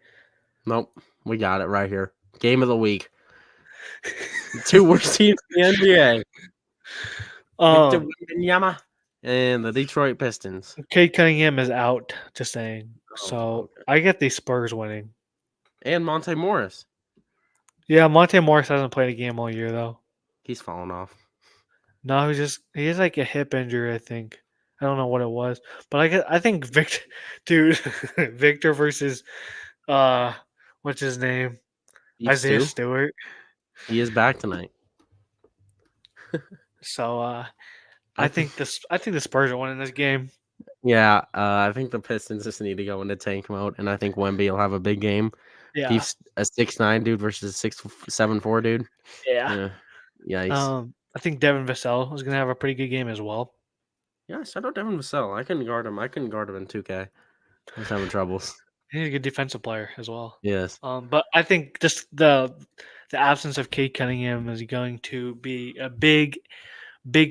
S1: nope, we got it right here. Game of the week. Two worst teams in the NBA. Victor
S2: Um,
S1: Wembanyama and the Detroit Pistons.
S2: Cade Cunningham is out. Just saying.
S1: Oh,
S2: So
S1: okay.
S2: I get the Spurs winning.
S1: And Monte Morris.
S2: Yeah, Monte Morris hasn't played a game all year though.
S1: He's fallen off.
S2: No, he has like a hip injury. I think. I don't know what it was, but I think Victor, dude, Victor versus uh, what's his name?
S1: He's
S2: Isaiah
S1: Stu.
S2: Stewart.
S1: He is back tonight.
S2: So I think the Spurs are winning this game.
S1: Yeah, I think the Pistons just need to go into tank mode, and I think Wemby will have a big game.
S2: Yeah,
S1: He's a 6'9" dude versus a 6'7" dude.
S2: yeah.
S1: Yikes.
S2: I think Devin Vassell is gonna have a pretty good game as well.
S1: Yeah, shout out Devin Vassell. I couldn't guard him. I couldn't guard him in 2K. I was having troubles.
S2: He's a good defensive player as well.
S1: Yes.
S2: But I think just the absence of Cade Cunningham is going to be a big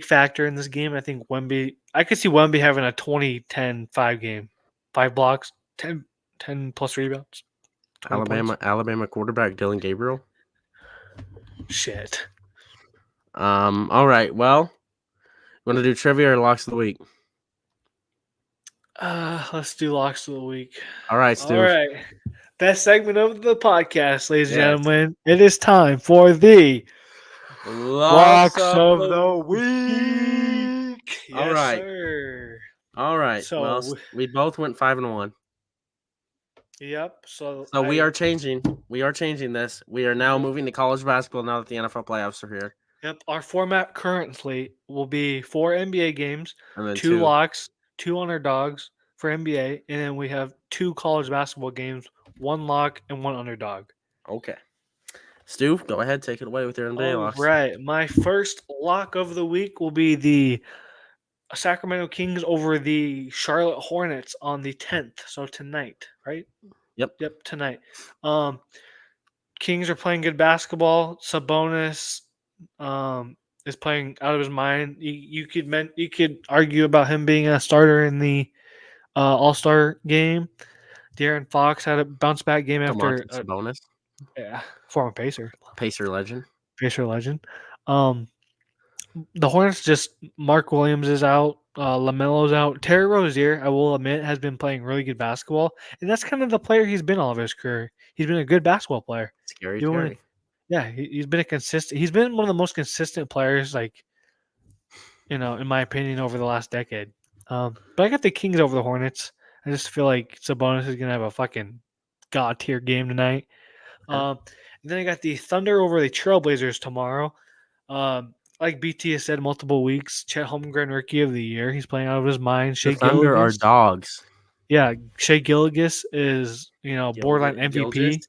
S2: factor in this game. I think I could see Wemby having a 20-10-5 game. 5 blocks, 10 plus rebounds, 20 points.
S1: Alabama quarterback Dylan Gabriel.
S2: Shit.
S1: All right. Well, you want to do trivia or locks of the week?
S2: Let's do locks of the week.
S1: All right, Stu.
S2: All right. Best segment of the podcast, ladies and
S1: Yes.
S2: gentlemen. It is time for the
S1: Locks
S2: of the week.
S1: All
S2: Yes,
S1: right.
S2: sir.
S1: All right.
S2: So
S1: well, we both went 5-1.
S2: Yep. So
S1: we are changing. We are changing this. We are now moving to college basketball now that the NFL playoffs are here.
S2: Yep. Our format currently will be 4 NBA games,
S1: And then
S2: 2 locks, 2 underdogs for NBA, and then we have 2 college basketball games, 1 lock and 1 underdog.
S1: Okay. Stu, go ahead. Take it away with your NBA locks.
S2: All right. My first lock of the week will be the Sacramento Kings over the Charlotte Hornets on the 10th. So tonight, right?
S1: Yep.
S2: Tonight. Kings are playing good basketball. Sabonis is playing out of his mind. You could argue about him being a starter in the All-Star game. De'Aaron Fox had a bounce back game after
S1: Domantas Sabonis,
S2: former Pacer
S1: legend.
S2: legend. The Hornets just Mark Williams is out, LaMelo's out. Terry Rozier, I will admit, has been playing really good basketball, and that's kind of the player he's been all of his career. He's been a good basketball player.
S1: Scary
S2: Doing,
S1: Terry.
S2: yeah, he's been a consistent. He's been one of the most consistent players, like in my opinion, over the last decade. But I got the Kings over the Hornets. I just feel like Sabonis is gonna have a fucking god tier game tonight.
S1: Yeah.
S2: And then I got the Thunder over the Trailblazers tomorrow. Like BT has said multiple weeks, Chet Holmgren Rookie of the Year. He's playing out of his mind.
S1: The
S2: Shea
S1: Thunder are
S2: Gilgeous.
S1: dogs.
S2: Yeah, Shea Gilgeous is, borderline
S1: Gilgis.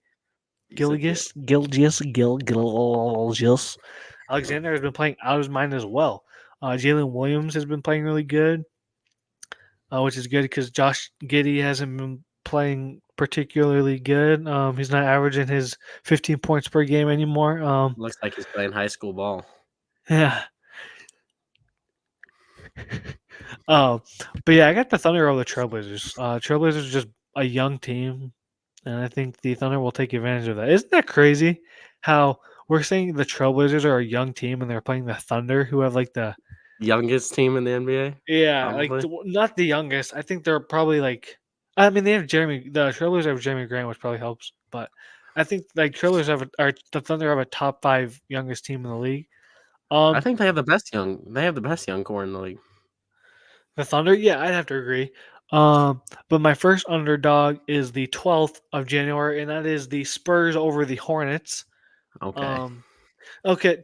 S2: MVP.
S1: You said Gil.
S2: Gilgeous. Alexander has been playing out of his mind as well. Jalen Williams has been playing really good, which is good because Josh Giddey hasn't been playing particularly good. He's not averaging his 15 points per game anymore.
S1: Looks like he's playing high school ball.
S2: Yeah. But yeah, I got the Thunder over the Trailblazers. Trailblazers are just a young team, and I think the Thunder will take advantage of that. Isn't that crazy? How we're saying the Trailblazers are a young team, and they're playing the Thunder, who have like the
S1: Youngest team in the NBA.
S2: like
S1: Probably.
S2: not the youngest. I think they're probably like. I mean, they have Jeremy. The Trailblazers have Jeremy Grant, which probably helps. But I think like Trailblazers are the Thunder have a top 5 youngest team in the league.
S1: I think they have the best young core in the league.
S2: The Thunder, yeah, I'd have to agree. But my first underdog is the 12th of January, and that is the Spurs over the Hornets.
S1: Okay.
S2: Okay,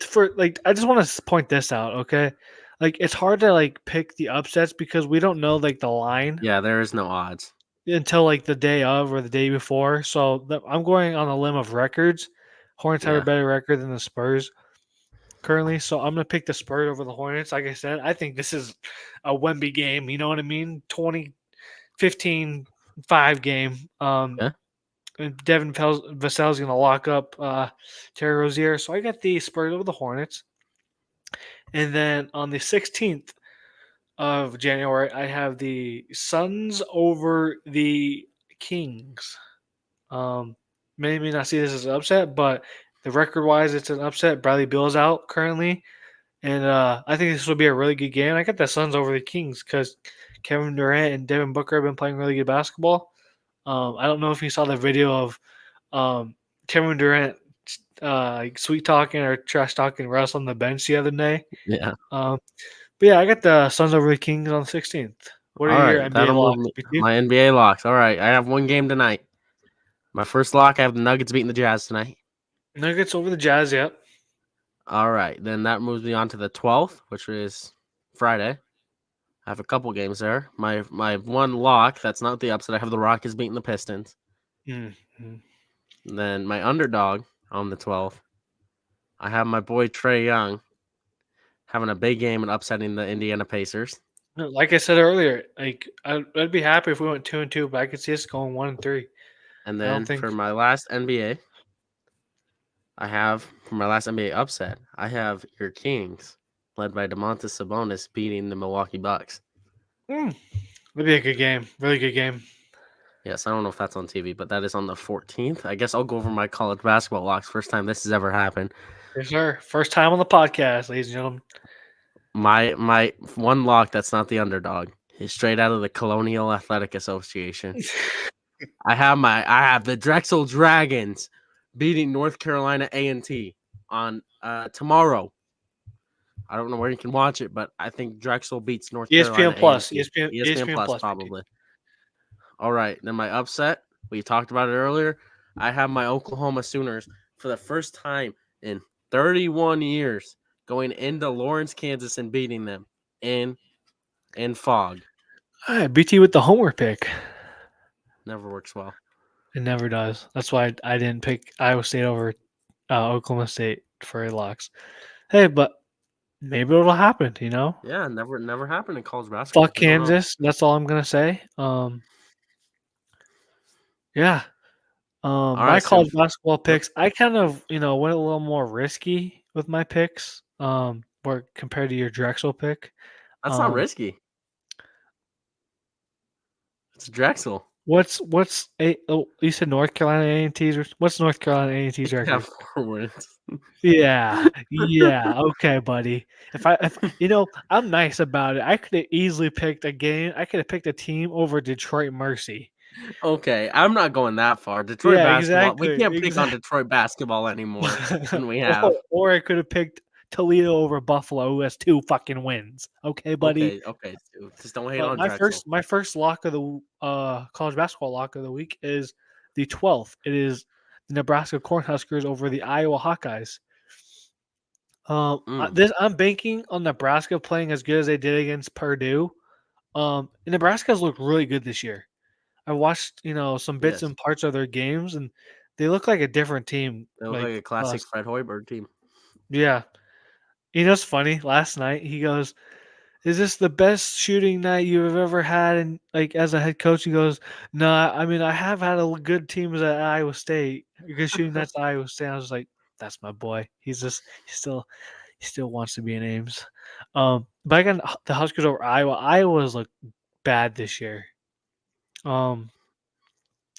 S2: I just want to point this out. Okay, like it's hard to like pick the upsets because we don't know like the line
S1: Yeah, there is no odds.
S2: until like the day of or the day before. So I'm going on a limb of records. Hornets have a
S1: Yeah.
S2: better record than the Spurs currently, so I'm gonna pick the Spurs over the Hornets. Like I said, I think this is a Wemby game. You know what I mean? 15-5 game.
S1: Yeah.
S2: And Devin Vassell's going to lock up Terry Rozier. So I got the Spurs over the Hornets. And then on the 16th of January, I have the Suns over the Kings. Many may not see this as an upset, but the record-wise, it's an upset. Bradley Beal's out currently. And I think this will be a really good game. I got the Suns over the Kings because Kevin Durant and Devin Booker have been playing really good basketball. I don't know if you saw the video of Kevin Durant like sweet talking or trash talking Russ on the bench the other day.
S1: Yeah.
S2: But yeah, I got the Suns over the Kings on the 16th. What are
S1: All
S2: your
S1: right.
S2: NBA
S1: That'll move
S2: locks?
S1: me.
S2: BT?
S1: My NBA locks. All right. I have one game tonight. My first lock, I have the Nuggets beating the Jazz tonight.
S2: Nuggets over the Jazz, yep.
S1: All right. Then that moves me on to the 12th, which is Friday. I have a couple games there. My one lock, that's not the upset. I have the Rockets beating the Pistons.
S2: Mm-hmm.
S1: And then my underdog on the 12th, I have my boy Trae Young having a big game and upsetting the Indiana Pacers.
S2: Like I said earlier, like I'd be happy if we went 2-2, but I could see us going 1-3.
S1: And
S2: I don't
S1: then
S2: think
S1: for my last NBA, for my last NBA upset, I have your Kings, led by Domantas Sabonis, beating the Milwaukee Bucks.
S2: it'd be a good game, really good game.
S1: Yes, I don't know if that's on TV, but that is on the 14th. I guess I'll go over my college basketball locks. First time this has ever happened.
S2: Yes, sir. First time on the podcast, ladies and gentlemen.
S1: My one lock that's not the underdog is straight out of the Colonial Athletic Association. I have the Drexel Dragons beating North Carolina A&T on tomorrow. I don't know where you can watch it, but I think Drexel beats North Carolina
S2: ESPN Plus,
S1: A&T. ESPN Plus,
S2: Plus,
S1: probably. All right, then my upset, we talked about it earlier. I have my Oklahoma Sooners for the first time in 31 years going into Lawrence, Kansas, and beating them in fog.
S2: All right, BT with the homer pick.
S1: Never works well.
S2: It never does. That's why I didn't pick Iowa State over Oklahoma State for a locks. Hey, but maybe it'll happen, you know?
S1: Yeah, never happened in college basketball.
S2: Fuck Kansas. That's all I'm gonna say. Yeah.
S1: All
S2: My
S1: right,
S2: college
S1: so
S2: basketball picks, I kind of, went a little more risky with my picks. Where compared to your Drexel pick.
S1: that's not risky. It's Drexel.
S2: What's a? Oh, you said North Carolina A&T's. What's North Carolina A&T's
S1: They
S2: record?
S1: have 4 wins.
S2: Yeah, yeah. Okay, buddy. If I'm nice about it. I could have easily picked a game. I could have picked a team over Detroit Mercy.
S1: Okay, I'm not going that far. Detroit
S2: Yeah,
S1: basketball, we
S2: exactly,
S1: can't pick on Detroit basketball anymore than we have.
S2: or I could have picked Toledo over Buffalo, who has 2 fucking wins. Okay, buddy.
S1: Okay, dude, just don't hate
S2: But
S1: on Drexel.
S2: my first lock of the college basketball lock of the week is the 12th. It is the Nebraska Cornhuskers over the Iowa Hawkeyes.
S1: Mm,
S2: I'm banking on Nebraska playing as good as they did against Purdue. And Nebraska's looked really good this year. I watched, some bits
S1: yes,
S2: and parts of their games, and they look like a different team.
S1: they look like
S2: Like,
S1: a classic Fred Hoiberg team.
S2: yeah. It's funny. Last night he goes, "Is this the best shooting night you've ever had?" And like as a head coach, he goes, "No, I mean I have had good teams at Iowa State, good shooting nights at Iowa State." I was like, "That's my boy. He still wants to be in Ames." But I got the Huskers over Iowa. Iowa's look bad this year. Um,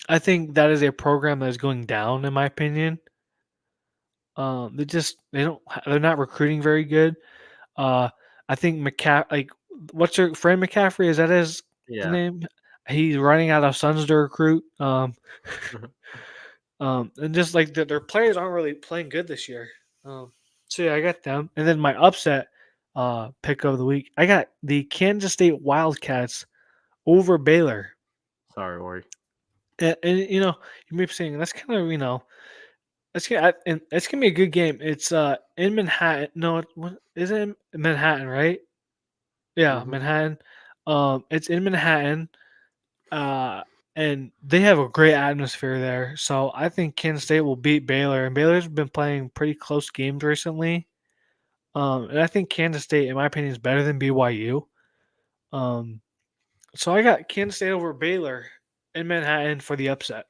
S2: I think that is a program that is going down, in my opinion. They're not recruiting very good. Uh, I think what's your friend McCaffrey? Is that the
S1: Yeah.
S2: name? He's running out of sons to recruit. And just like their players aren't really playing good this year. So yeah, I got them. And then my upset pick of the week, I got the Kansas State Wildcats over Baylor.
S1: Sorry, Ori.
S2: And you may be saying that's kind of and it's gonna be a good game. It's in Manhattan. No, what is it in Manhattan, right? Yeah,
S1: Hmm.
S2: Manhattan. It's in Manhattan. Uh, and they have a great atmosphere there. So I think Kansas State will beat Baylor. And Baylor's been playing pretty close games recently. And I think Kansas State, in my opinion, is better than BYU. Um, so I got Kansas State over Baylor in Manhattan for the upset.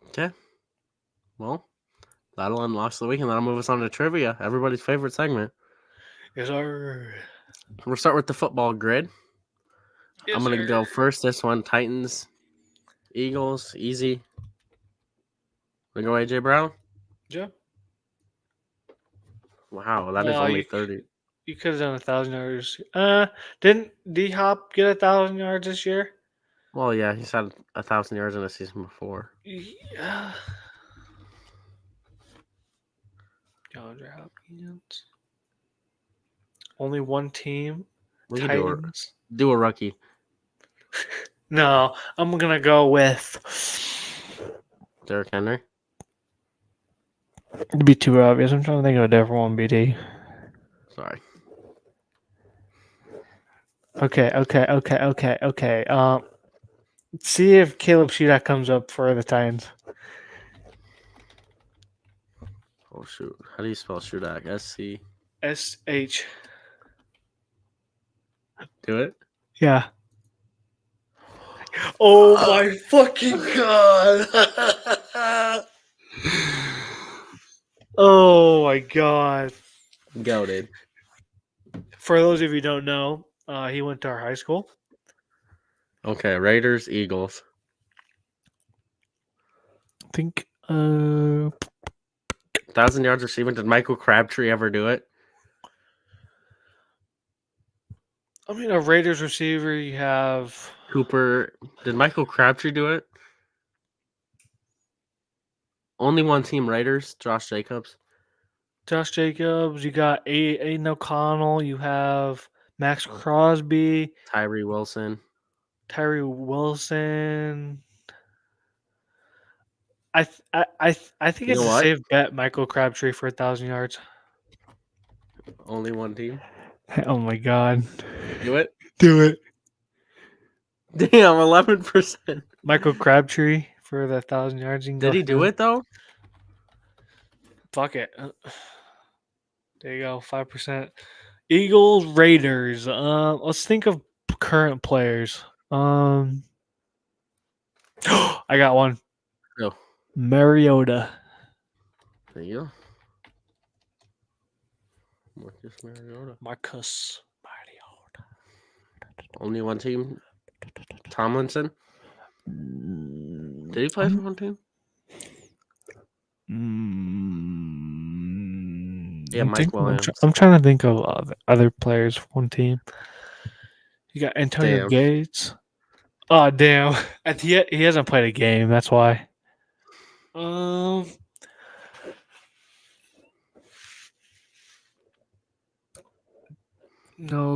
S1: Okay, well, that'll unlock the week, and that'll move us on to trivia, everybody's favorite segment.
S2: Yes, sir.
S1: We'll start with the football grid. I'm
S2: Yes,
S1: gonna
S2: sir.
S1: go first. This one, Titans, Eagles, easy. We go AJ Brown.
S2: Yeah.
S1: Wow, that is
S2: Well,
S1: only 30.
S2: you could have done 1,000 yards. Didn't D Hop get 1,000 yards this year?
S1: Well, yeah, he's had 1,000 yards in a season before.
S2: Yeah. DeAndre Hopkins. Only one team.
S1: We could
S2: Titans.
S1: do a rookie.
S2: No, I'm gonna go with.
S1: Derrick Henry.
S2: It'd be too obvious. I'm trying to think of a different one. BD.
S1: Sorry.
S2: Okay. See if Caleb Sheedak comes up for the Titans.
S1: Oh shoot, how do you spell Shudak? SC.
S2: SH.
S1: Do it.
S2: Yeah. Oh my fucking god! Oh my god!
S1: Go, dude.
S2: For those of you who don't know, he went to our high school.
S1: Okay, Raiders, Eagles.
S2: I think
S1: 1,000 yards receiving. Did Michael Crabtree ever do it?
S2: a Raiders receiver. You have
S1: Cooper. Did Michael Crabtree do it? Only one team, Raiders. Josh Jacobs.
S2: Josh Jacobs. You got Aiden O'Connell. You have Max Crosby,
S1: Tyree Wilson.
S2: Tyree Wilson. I think
S1: You
S2: it's
S1: know
S2: a
S1: what?
S2: safe bet. Michael Crabtree for 1,000 yards.
S1: Only one team.
S2: Oh my god!
S1: Do it.
S2: Do it,
S1: Damn, 11%.
S2: Michael Crabtree for the 1,000 yards. You can
S1: Did
S2: go
S1: he do
S2: through.
S1: it though?
S2: Fuck it. There you go. 5%. Eagles Raiders. Let's think of current players. I got one.
S1: No.
S2: Mariota.
S1: There you go. Marcus Mariota.
S2: Marcus Mariota.
S1: Only one team. Tomlinson. Did he play for one team? Yeah, Mike Williams.
S2: I'm trying to think of other players for one team. You got Antonio
S1: Damn.
S2: Gates. Oh damn! He hasn't played a game. That's why. No,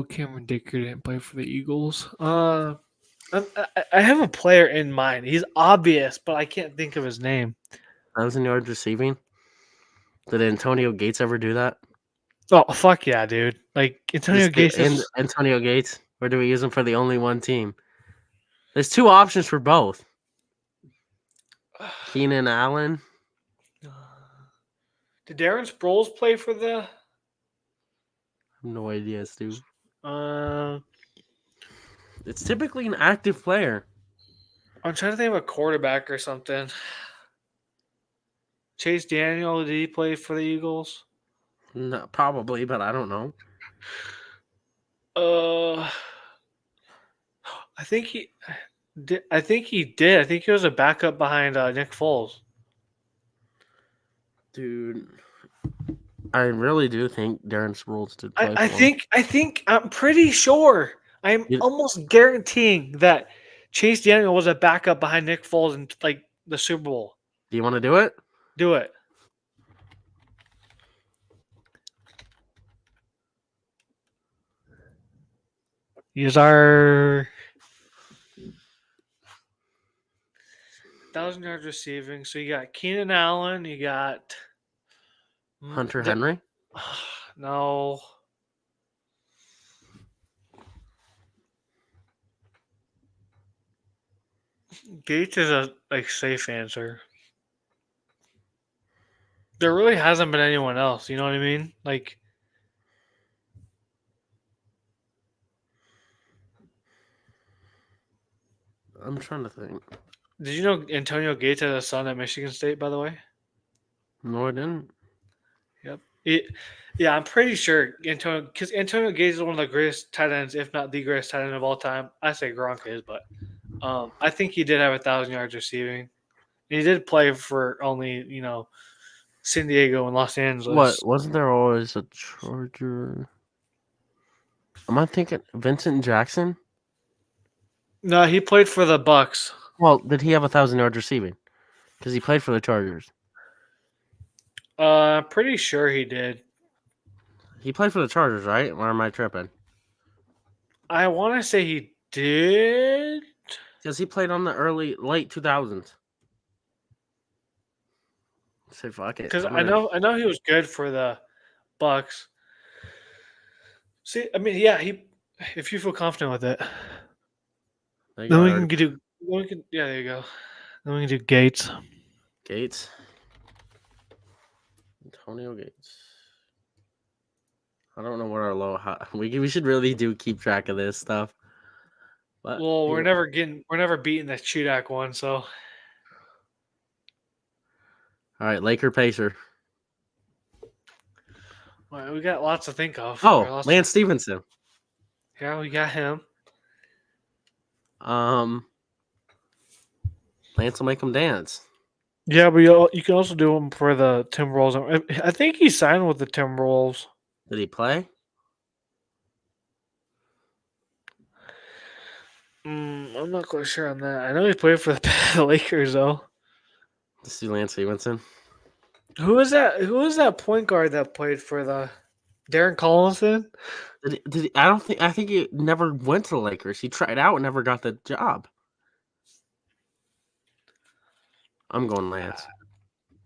S2: Cameron Dicker didn't play for the Eagles. I have a player in mind. He's obvious, but I can't think of his name.
S1: 1,000 yards receiving. Did Antonio Gates ever do that?
S2: Oh fuck yeah, dude! Like Antonio Gates is.
S1: Antonio Gates, or do we use him for the only one team? There's two options for both. Keenan Allen.
S2: Did Darren Sproles play for the?
S1: I have no idea, Stu. It's typically an active player.
S2: I'm trying to think of a quarterback or something. Chase Daniel, did he play for the Eagles?
S1: No, probably, but I don't know.
S2: I think he did. I think he did. I think he was a backup behind Nick Foles.
S1: Dude, I really do think Darren Sproles did play
S2: I
S1: for him.
S2: think I'm pretty sure. I'm almost guaranteeing that Chase Daniel was a backup behind Nick Foles in like the Super Bowl.
S1: Do you want to do it?
S2: Do it. He's our 1,000 yards receiving. So you got Keenan Allen. You got
S1: Hunter Henry?
S2: No. Gates is a safe answer. There really hasn't been anyone else. You know what I mean? Like,
S1: I'm trying to think.
S2: did you know Antonio Gates has a son at Michigan State? By the way.
S1: No, I didn't.
S2: Yep. Yeah, I'm pretty sure because Antonio Gates is one of the greatest tight ends, if not the greatest tight end of all time. I say Gronk is, but I think he did have 1,000 yards receiving. And he did play for only San Diego and Los Angeles.
S1: What? Wasn't there always a Charger? Am I thinking Vincent Jackson?
S2: No, he played for the Bucks.
S1: Well, did he have 1,000 yards receiving? Because he played for the Chargers.
S2: Pretty sure he did.
S1: He played for the Chargers, right? Or am I tripping?
S2: I want to say he did.
S1: Because he played on the late 2000s. Say fuck it.
S2: Because I know he was good for the Bucks. See, I mean, yeah, if you feel confident with it, then we can do. Yeah, there you go. Then we can do Gates.
S1: Gates. Antonio Gates. I don't know what our low. We should really keep track of this stuff. But
S2: well, we're never beating the Chudak one, so.
S1: All right, Laker Pacer.
S2: Well, we got lots to think of.
S1: Oh, Lance Stevenson.
S2: Yeah, we got him.
S1: Lance will make him dance.
S2: Yeah, but you can also do him for the Timberwolves. I think he signed with the Timberwolves.
S1: Did he play?
S2: I'm not quite sure on that. I know he played for the Lakers, though.
S1: Let's see Lance Stevenson.
S2: Who is that? Who is that point guard that played for the Darren Collison?
S1: I think he never went to the Lakers. He tried out and never got the job. I'm going Lance.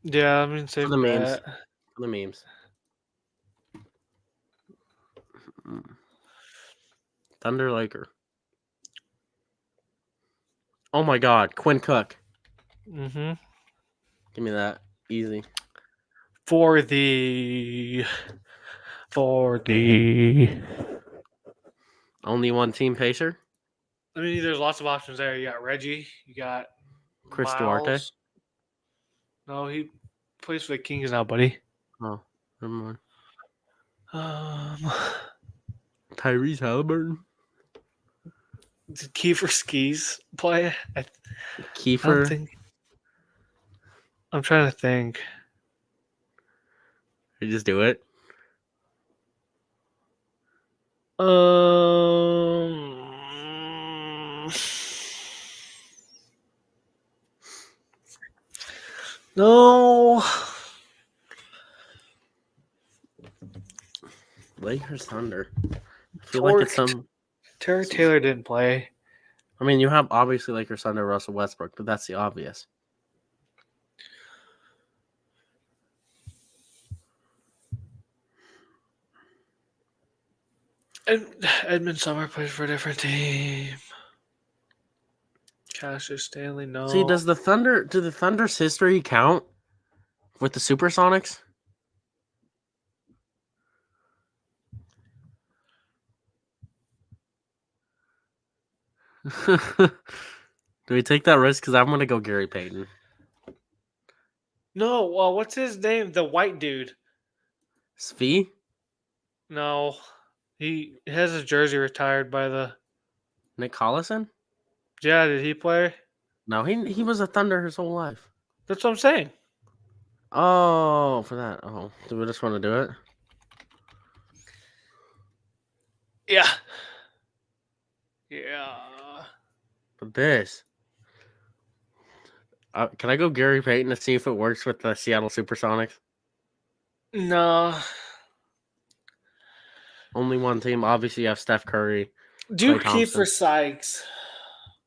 S2: Yeah, I mean, save
S1: for the memes.
S2: that.
S1: For the memes. Thunder Laker. Oh my God, Quinn Cook.
S2: Mm-hmm.
S1: Give me that. Easy.
S2: For the
S1: only one team Pacer.
S2: I mean, there's lots of options there. You got Reggie. You got
S1: Chris
S2: Miles.
S1: Duarte.
S2: No, he plays for the Kings now, buddy.
S1: Oh, never mind. Tyrese Halliburton.
S2: Did Kiefer Skis play? I don't
S1: Kiefer.
S2: think. I'm trying to think.
S1: You just do it.
S2: No.
S1: Lakers Thunder. I feel like it's some.
S2: Terry Taylor didn't play.
S1: I mean, you have obviously Lakers Thunder Russell Westbrook, but that's the obvious.
S2: Edmund Summer plays for a different team. Cassius Stanley, no.
S1: See, do the Thunder's history count with the Supersonics? Do we take that risk? Because I'm gonna go Gary Payton.
S2: No, well, what's his name? The white dude.
S1: Svi?
S2: No. He has his jersey retired by the.
S1: Nick Collison?
S2: Yeah, did he play?
S1: No, he was a Thunder his whole life.
S2: That's what I'm saying.
S1: Oh, for that. Oh, do we just want to do it?
S2: Yeah. Yeah.
S1: But this. Can I go Gary Payton to see if it works with the Seattle Supersonics?
S2: No.
S1: Only one team. Obviously, you have Steph Curry.
S2: Do
S1: Klay Thompson.
S2: Kiefer Sykes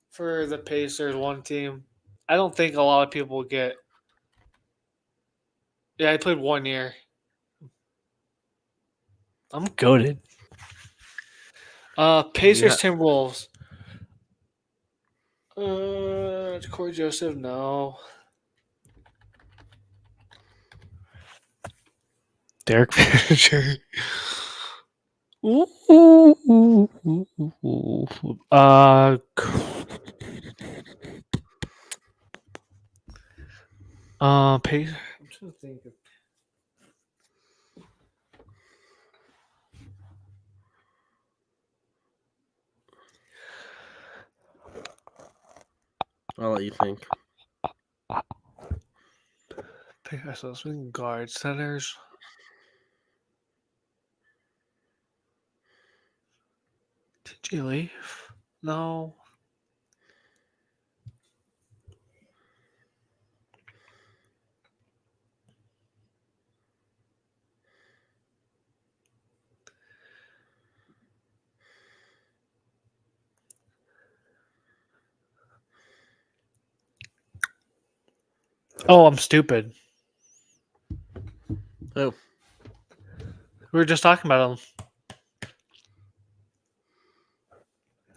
S2: for the Pacers, one team. I don't think a lot of people get. Yeah, I played 1 year. I'm goated. Pacers, Timberwolves. Corey Joseph, no. Derek Fisher. Pacer. I'm trying to think of.
S1: I'll let you think.
S2: So it's been guard centers. Did you leave? No. Oh, I'm stupid.
S1: Oh.
S2: We were just talking about him.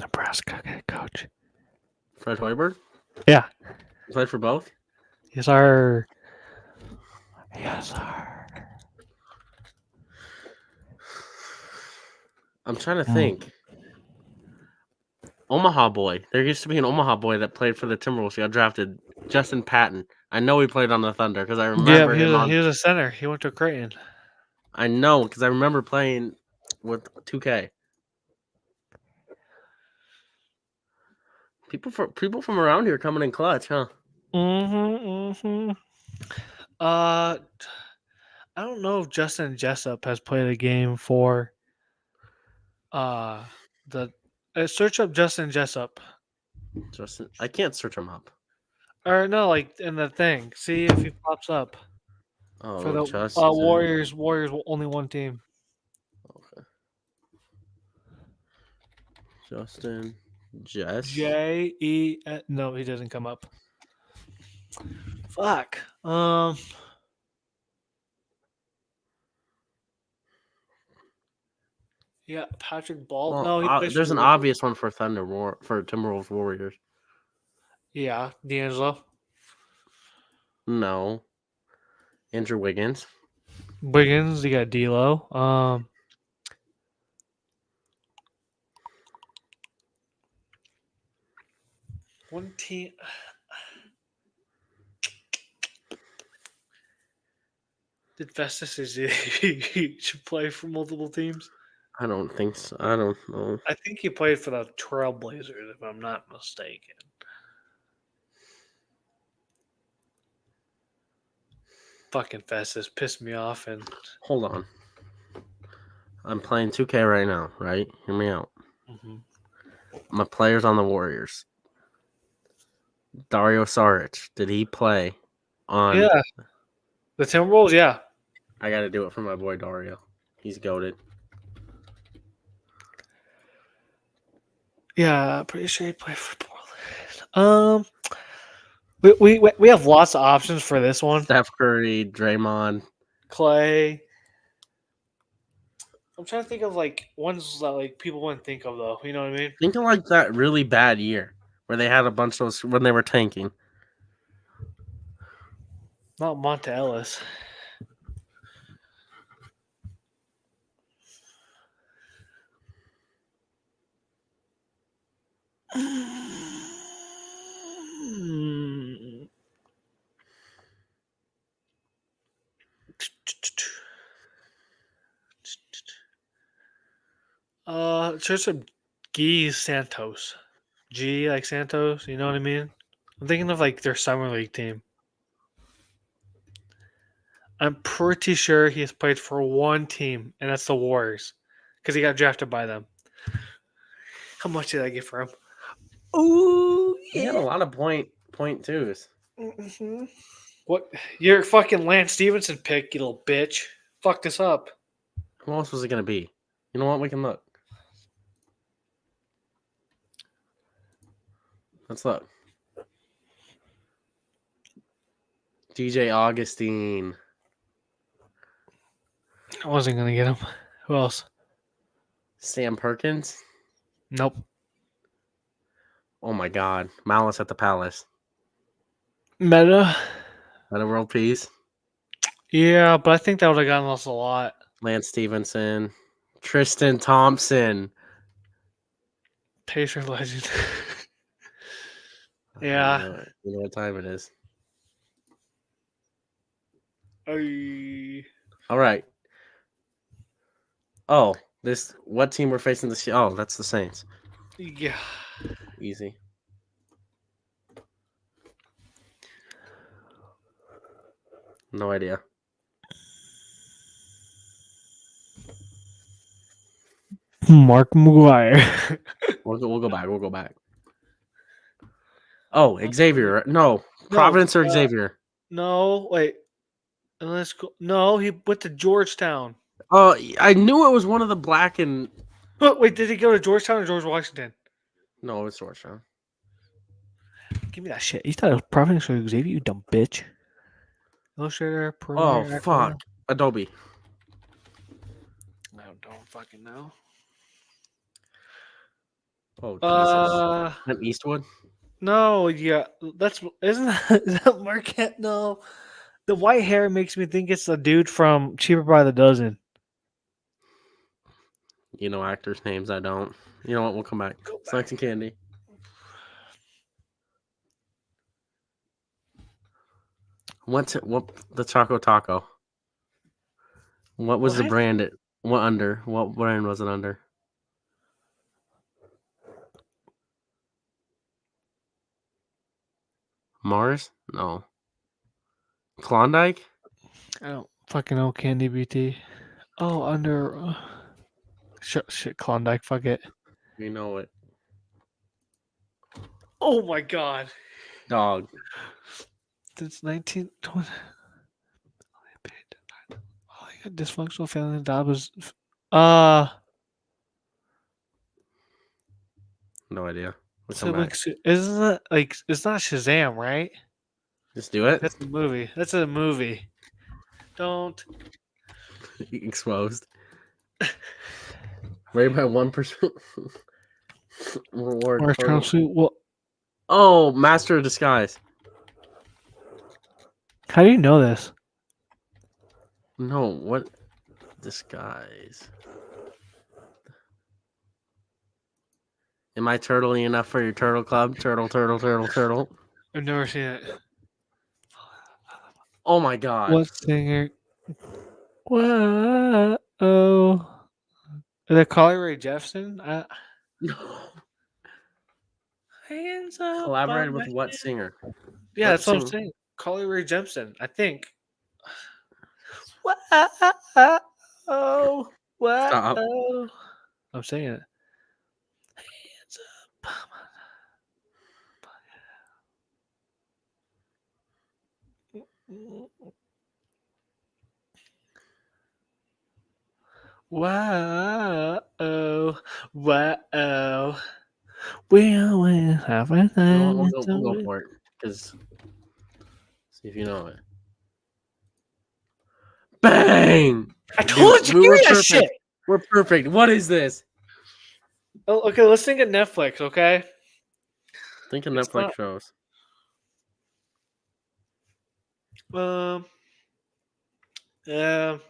S2: Nebraska head coach.
S1: Fred Hoiberg?
S2: Yeah.
S1: Played for both?
S2: Yes, sir. Yes, sir.
S1: I'm trying to think. Omaha boy. There used to be an Omaha boy that played for the Timberwolves. He got drafted. Justin Patton. I know he played on the Thunder because I remember him on.
S2: He was a center. He went to Creighton.
S1: I know because I remember playing with 2K. People from around here coming in clutch, huh?
S2: I don't know if Justin Jessup has played a game for the search up Justin Jessup.
S1: Justin, I can't search him up.
S2: Or no, like in the thing. See if he pops up.
S1: Oh,
S2: For the
S1: Justin.
S2: Warriors only one team.
S1: Okay. Justin Jess.
S2: J-E no, he doesn't come up. Fuck. Yeah, Patrick Ball.
S1: Well,
S2: No, he plays
S1: there's
S2: for
S1: an
S2: the
S1: obvious one for for Timberwolves Warriors.
S2: Yeah, D'Angelo.
S1: No. Andrew Wiggins.
S2: Wiggins, you got D'Lo. One team. Did Festus should play for multiple teams?
S1: I don't think so. I don't know.
S2: I think he played for the Trailblazers, if I'm not mistaken. Fucking Festus pissed me off, and
S1: Hold on. I'm playing 2K right now, right? Hear me out. My players on the Warriors. Dario Saric. Did he play on?
S2: yeah, the Timberwolves, yeah.
S1: I got to do it for my boy Dario. He's goated.
S2: Yeah, pretty sure he played for Portland. We have lots of options for this one.
S1: Steph Curry, Draymond.
S2: Clay. I'm trying to think of like ones that like people wouldn't think of though. You know what I mean?
S1: Think of like that really bad year where they had a bunch of those when they were tanking.
S2: Not Monta Ellis. Just some Guy Santos. G like Santos, you know what I mean? I'm thinking of like their summer league team. I'm pretty sure he has played for one team, and that's the Warriors, because he got drafted by them. How much did I get for him? Oh
S1: He had a lot of point twos.
S2: Mm-hmm. What? Your fucking Lance Stevenson pick, you little bitch. Fuck this up.
S1: Who else was it gonna be? You know what? We can look. Let's look. DJ Augustine.
S2: I wasn't gonna get him. Who else?
S1: Sam Perkins.
S2: Nope.
S1: Oh my God. Malice at the Palace.
S2: Meta.
S1: Meta World Peace.
S2: Yeah, but I think that would have gotten us a lot.
S1: Lance Stevenson. Tristan Thompson.
S2: Pacer legend. Yeah.
S1: You know what time it is. All right. Oh, what team we're facing this year? Oh, that's the Saints.
S2: Yeah.
S1: Easy. No idea.
S2: Mark McGuire.
S1: We'll go back. We'll go back. Oh, Xavier. No. Providence or Xavier?
S2: No, wait. Let's go. No, he went to Georgetown.
S1: Oh, I knew it was one of the black and.
S2: Oh, wait, did he go to Georgetown or George Washington?
S1: No, it's Georgetown.
S2: Give me that shit. You thought it was Providence or Xavier, you dumb bitch. Illustrator,
S1: Oh,
S2: Premiere,
S1: fuck. Adobe.
S2: I don't fucking know.
S1: Oh, Jesus. Clint Eastwood?
S2: No, yeah, isn't that Marquette? No, the white hair makes me think it's the dude from Cheaper by the Dozen.
S1: You know actors' names. I don't. You know what? We'll come back. Snacks and candy. What the Taco? What was the brand? What brand was it under? Mars? No. Klondike?
S2: I don't fucking know Candy BT. Oh, under shit, Klondike. Fuck it.
S1: You know it.
S2: Oh my god.
S1: Dog.
S2: Since 1920. Oh, I got dysfunctional family job is
S1: No idea. We'll
S2: so
S1: come
S2: like,
S1: back.
S2: isn't that like it's not Shazam, right?
S1: Just do it.
S2: That's a movie. That's a movie. Don't
S1: Exposed. Rated by 1% reward.
S2: Orange
S1: total.
S2: County. What?
S1: Oh, Master of Disguise.
S2: How do you know this?
S1: No, what disguise? Am I turtly enough for your turtle club? Turtle.
S2: I've never seen it.
S1: Oh my god.
S2: What singer? What? Oh. The Carly Rae Jepsen.
S1: No.
S2: Hands up.
S1: Collaborated
S2: on
S1: with
S2: my
S1: what
S2: head.
S1: singer?
S2: Yeah,
S1: What
S2: that's what I'm
S1: singer?
S2: saying. Carly Rae Jepsen, I think. Wow.
S1: Stop.
S2: Wow. I'm saying it. Hands up. Wow. Wow. We always have a
S1: You know what?
S2: time.
S1: We'll go for it. Because see if you know it. Bang!
S2: I
S1: Dude,
S2: told you,
S1: we
S2: give
S1: were
S2: me that
S1: perfect.
S2: shit.
S1: We're perfect. What is this?
S2: Oh, okay, let's think of Netflix, okay?
S1: Think of
S2: It's
S1: Netflix
S2: not.
S1: shows.
S2: Um. Um.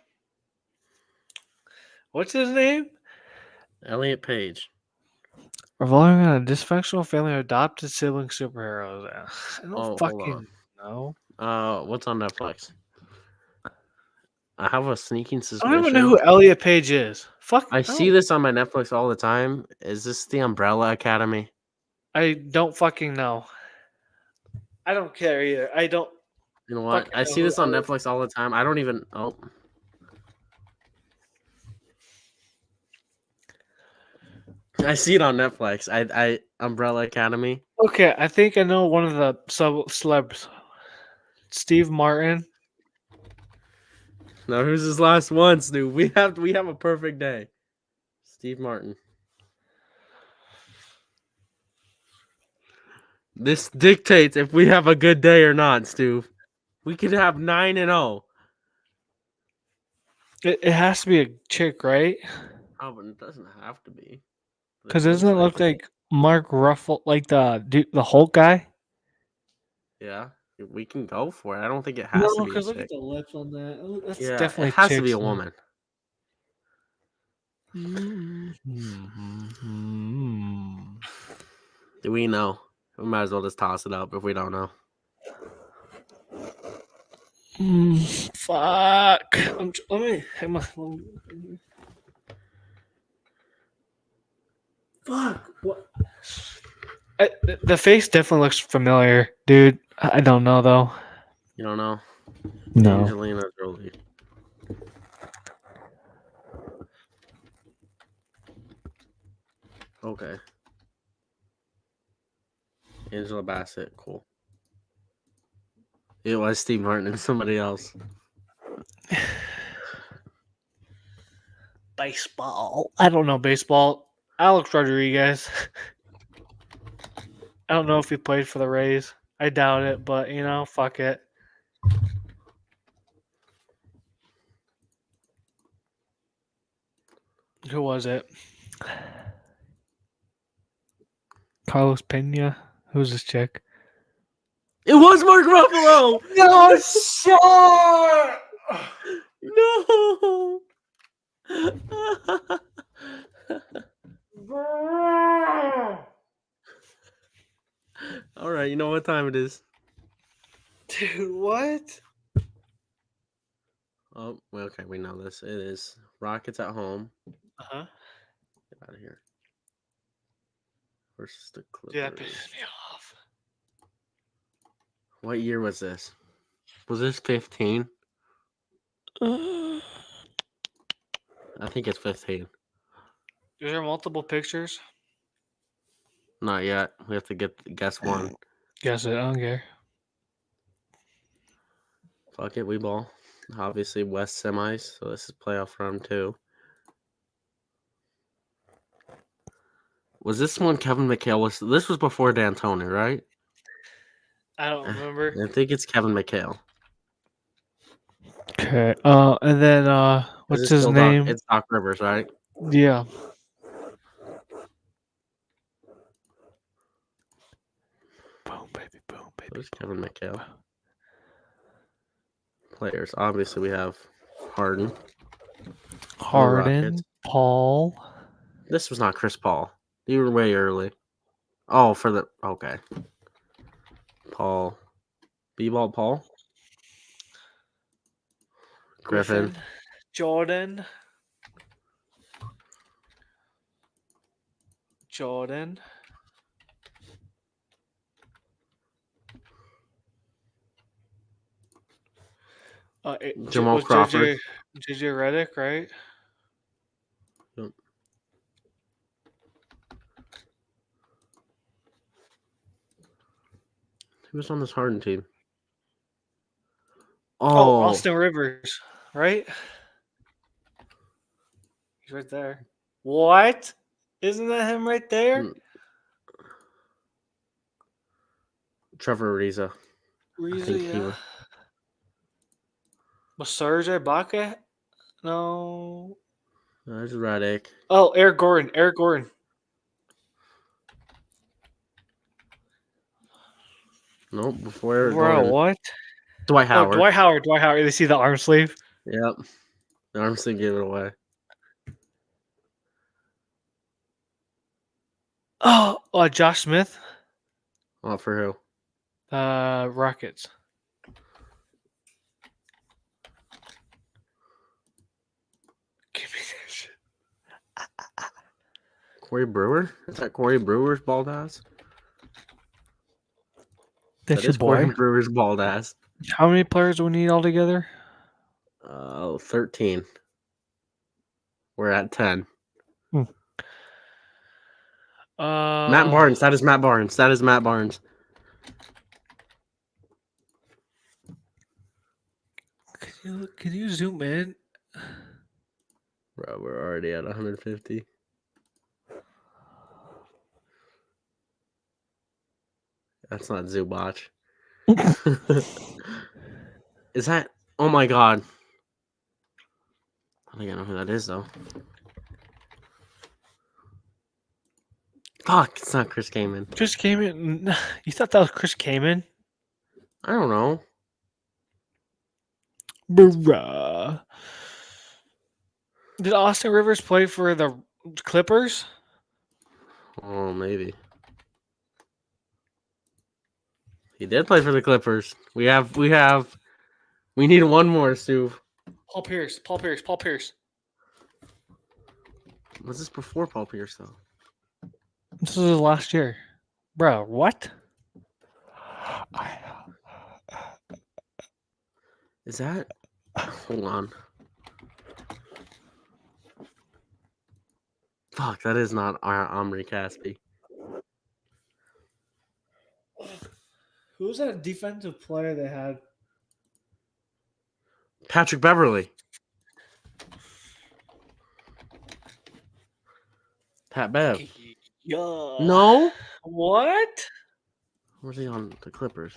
S2: What's his name?
S1: Elliot Page.
S2: Revolving on a dysfunctional family of adopted sibling superheroes. I don't
S1: Oh, hold
S2: fucking
S1: on.
S2: know.
S1: What's on Netflix? I have a sneaking
S2: I don't even know who
S1: suspicion.
S2: Elliot Page is. Fuck.
S1: I see this on my Netflix all the time. Is this the Umbrella Academy?
S2: I don't fucking know. I don't care either. I don't
S1: You know what?
S2: fucking
S1: I
S2: know
S1: see
S2: who
S1: this on
S2: Elliot.
S1: Netflix all the time. I don't even. Oh, I see it on Netflix. I Umbrella Academy.
S2: Okay, I think I know one of the celebs. Steve Martin.
S1: Now who's his last one, Snoop? We have a perfect day. Steve Martin. This dictates if we have a good day or not, Stu. We could have 9-0.
S2: It has to be a chick, right?
S1: Oh, but it doesn't have to be. But it
S2: Because doesn't
S1: seems
S2: it look
S1: like it.
S2: like Mark Ruffalo, like the dude, the Hulk guy?
S1: Yeah, we can go for it. I don't think it has to
S2: No,
S1: be a
S2: because look at
S1: chick.
S2: the lips on that. Oh, that's
S1: Yeah, it
S2: definitely
S1: has to be
S2: chicks.
S1: a woman. Do we know? We might as well just toss it up if we don't know.
S2: Fuck. Let me. Fuck. What? The face definitely looks familiar, dude. I don't know though.
S1: You don't know?
S2: No.
S1: Angelina Jolie. Okay. Angela Bassett. Cool. It was Steve Martin and somebody else.
S2: Baseball. I don't know baseball. Alex Rodriguez. I don't know if he played for the Rays. I doubt it, but fuck it. Who was it? Carlos Pena. Who's this chick?
S1: It was Mark Ruffalo.
S2: No shot.
S1: No. All right, you know what time it is.
S2: Dude, what?
S1: Oh, well, okay, we know this. It is Rockets at home.
S2: Uh-huh.
S1: Get out of here. Versus the
S2: Dude, that
S1: Clippers.
S2: pisses me off.
S1: What year was this? Was this 15? I think it's 15.
S2: Is there multiple pictures?
S1: Not yet. We have to guess one.
S2: Guess it. I don't care.
S1: Fuck it, we ball. Obviously, West semis, so this is playoff round 2. Was this one Kevin McHale? This was before D'Antoni, right?
S2: I don't remember.
S1: I think it's Kevin McHale.
S2: Okay. And then
S1: Is
S2: what's
S1: it
S2: his
S1: still
S2: name?
S1: It's Doc Rivers, right?
S2: Yeah. Boom, baby, boom, baby.
S1: Who's Kevin McHale? Players. Obviously, we have Harden.
S2: Harden,
S1: Rockets.
S2: Paul.
S1: This was not Chris Paul. You were way early. Oh, for the okay. Paul. B-ball Paul. Griffin.
S2: Jordan. Jordan.
S1: Jamal Crawford.
S2: JJ Redick, right?
S1: Yep. Who was on this Harden team?
S2: Oh,
S1: Oh,
S2: Austin Rivers, right? He's right there. What? Isn't that him right there?
S1: Trevor Ariza. I think he was.
S2: Was Serge Ibaka? No.
S1: There's Redick.
S2: Oh, Eric Gordon. Eric Gordon.
S1: Nope, before Eric
S2: Bro,
S1: Gordon.
S2: what?
S1: Dwight
S2: Oh,
S1: Howard.
S2: Dwight Howard. Dwight Howard. They see the arm sleeve.
S1: Yep. The arm sleeve gave it away.
S2: Oh, Josh Smith.
S1: Oh, for who?
S2: Rockets. Give me that shit.
S1: Corey Brewer? Is that Corey Brewer's bald ass?
S2: That's
S1: That
S2: your
S1: is Corey
S2: boy.
S1: Brewer's bald ass.
S2: How many players do we need altogether?
S1: 13. We're at 10. Matt Barnes. That is Matt Barnes. That is Matt Barnes.
S2: Can you zoom in?
S1: Bro, we're already at 150. That's not Zubac. Is that? Oh my god. I think I know who that is though. Fuck, it's not Chris Kaman.
S2: Chris Kaman. You thought that was Chris Kaman?
S1: I don't know.
S2: Bruh. Did Austin Rivers play for the Clippers?
S1: Oh, maybe. He did play for the Clippers. We need one more, Stu.
S2: Paul Pierce.
S1: Was this before Paul Pierce though?
S2: This was his last year. Bro, what?
S1: Is that? Hold on. Fuck, that is not Omri Caspi.
S2: Who was that defensive player they had?
S1: Patrick Beverly. Pat Bev.
S2: Yeah.
S1: No?
S2: What?
S1: Was he on the Clippers?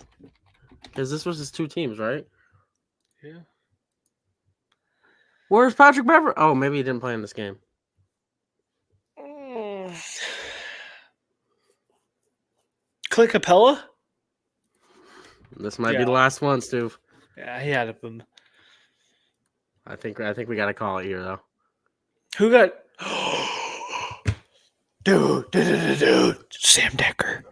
S1: Because this was his two teams, right?
S2: Yeah.
S1: Where's Patrick Beverly? Oh, maybe he didn't play in this game.
S2: Clint Capella?
S1: This might be the last one, Stu.
S2: Yeah, he had him.
S1: I think we gotta call it here though.
S2: Who got dude, Sam Decker.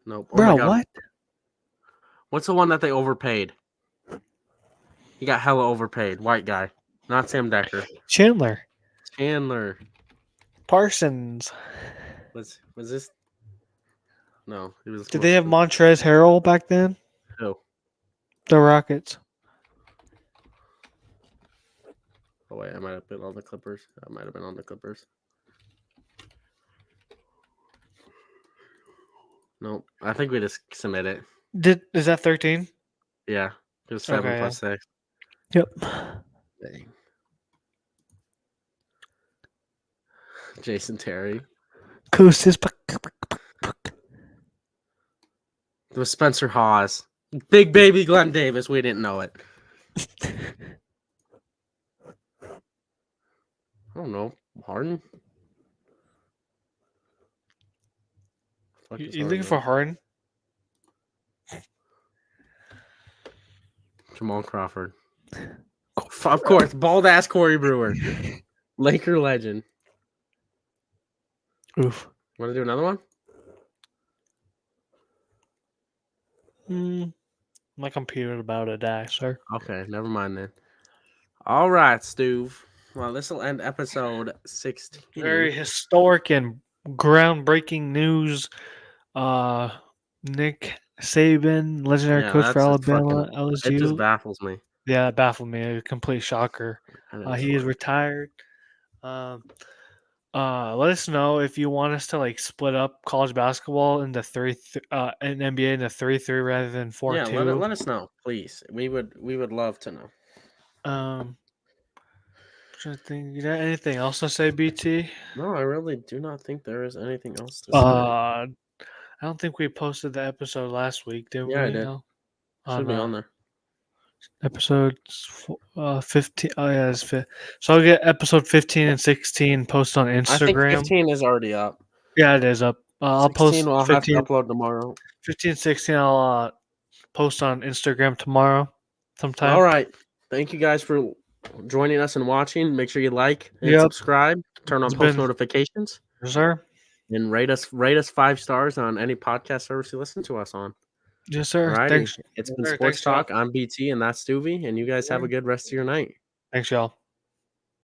S1: Nope. Oh
S2: Bro,
S1: my God.
S2: what?
S1: What's the one that they overpaid? He got hella overpaid. White guy. Not Sam Decker.
S2: Chandler. Parsons.
S1: Was this? No, it was.
S2: Did they have Montrezl Harrell back then?
S1: Who?
S2: The Rockets.
S1: Oh wait, I might have been on the Clippers. Nope. I think we just submit it.
S2: Is that 13?
S1: Yeah. It was 7
S2: Okay,
S1: plus 6.
S2: Yep.
S1: Dang. Jason Terry.
S2: Koustis.
S1: It was Spencer Hawes. Big baby Glenn Davis. We didn't know it. I don't know. Harden?
S2: You looking for Harden?
S1: Jamal Crawford. Of course. Bald ass Corey Brewer. Laker legend.
S2: Oof.
S1: Want to do another one?
S2: My computer's about to die, sir.
S1: Okay, never mind then. All right, Stu. Well, this will end episode 16.
S2: Very historic and groundbreaking news. Nick Saban, legendary
S1: Yeah,
S2: coach for
S1: that's just
S2: Alabama,
S1: it just
S2: LSU.
S1: baffles me.
S2: Yeah, it baffled me. A complete shocker.
S1: I
S2: He is
S1: swear.
S2: retired. Um, let us know if you want us to like split up college basketball into and NBA into 3-3 rather than
S1: Yeah,
S2: 4-2.
S1: let us know, please. We would love to know.
S2: Um, trying to think, you got anything else to say, BT?
S1: No, I really do not think there is anything else to say.
S2: I don't think we posted the episode last week, did
S1: Yeah, I
S2: we?
S1: did.
S2: No.
S1: Should be on there.
S2: Episode 15. Oh yeah, so I'll get episode 15 and 16 posted on
S1: I think
S2: Instagram.
S1: 15 is already up.
S2: Yeah, it is up. I'll
S1: 16
S2: post
S1: will have to
S2: 15,
S1: upload tomorrow.
S2: 15, 16. I'll post on Instagram tomorrow sometime.
S1: All right. Thank you guys for joining us and watching. Make sure you like and
S2: Yep.
S1: subscribe. Turn on
S2: It's
S1: post
S2: been,
S1: notifications.
S2: yes, sir.
S1: And rate us 5 stars on any podcast service you listen to us on.
S2: Yes, sir.
S1: Alrighty.
S2: Thanks.
S1: It's
S2: Yes,
S1: been
S2: sir.
S1: Sports
S2: Thanks, y'all.
S1: Talk. I'm BT and that's Stuvie. And you guys have a good rest of your night.
S2: Thanks, y'all.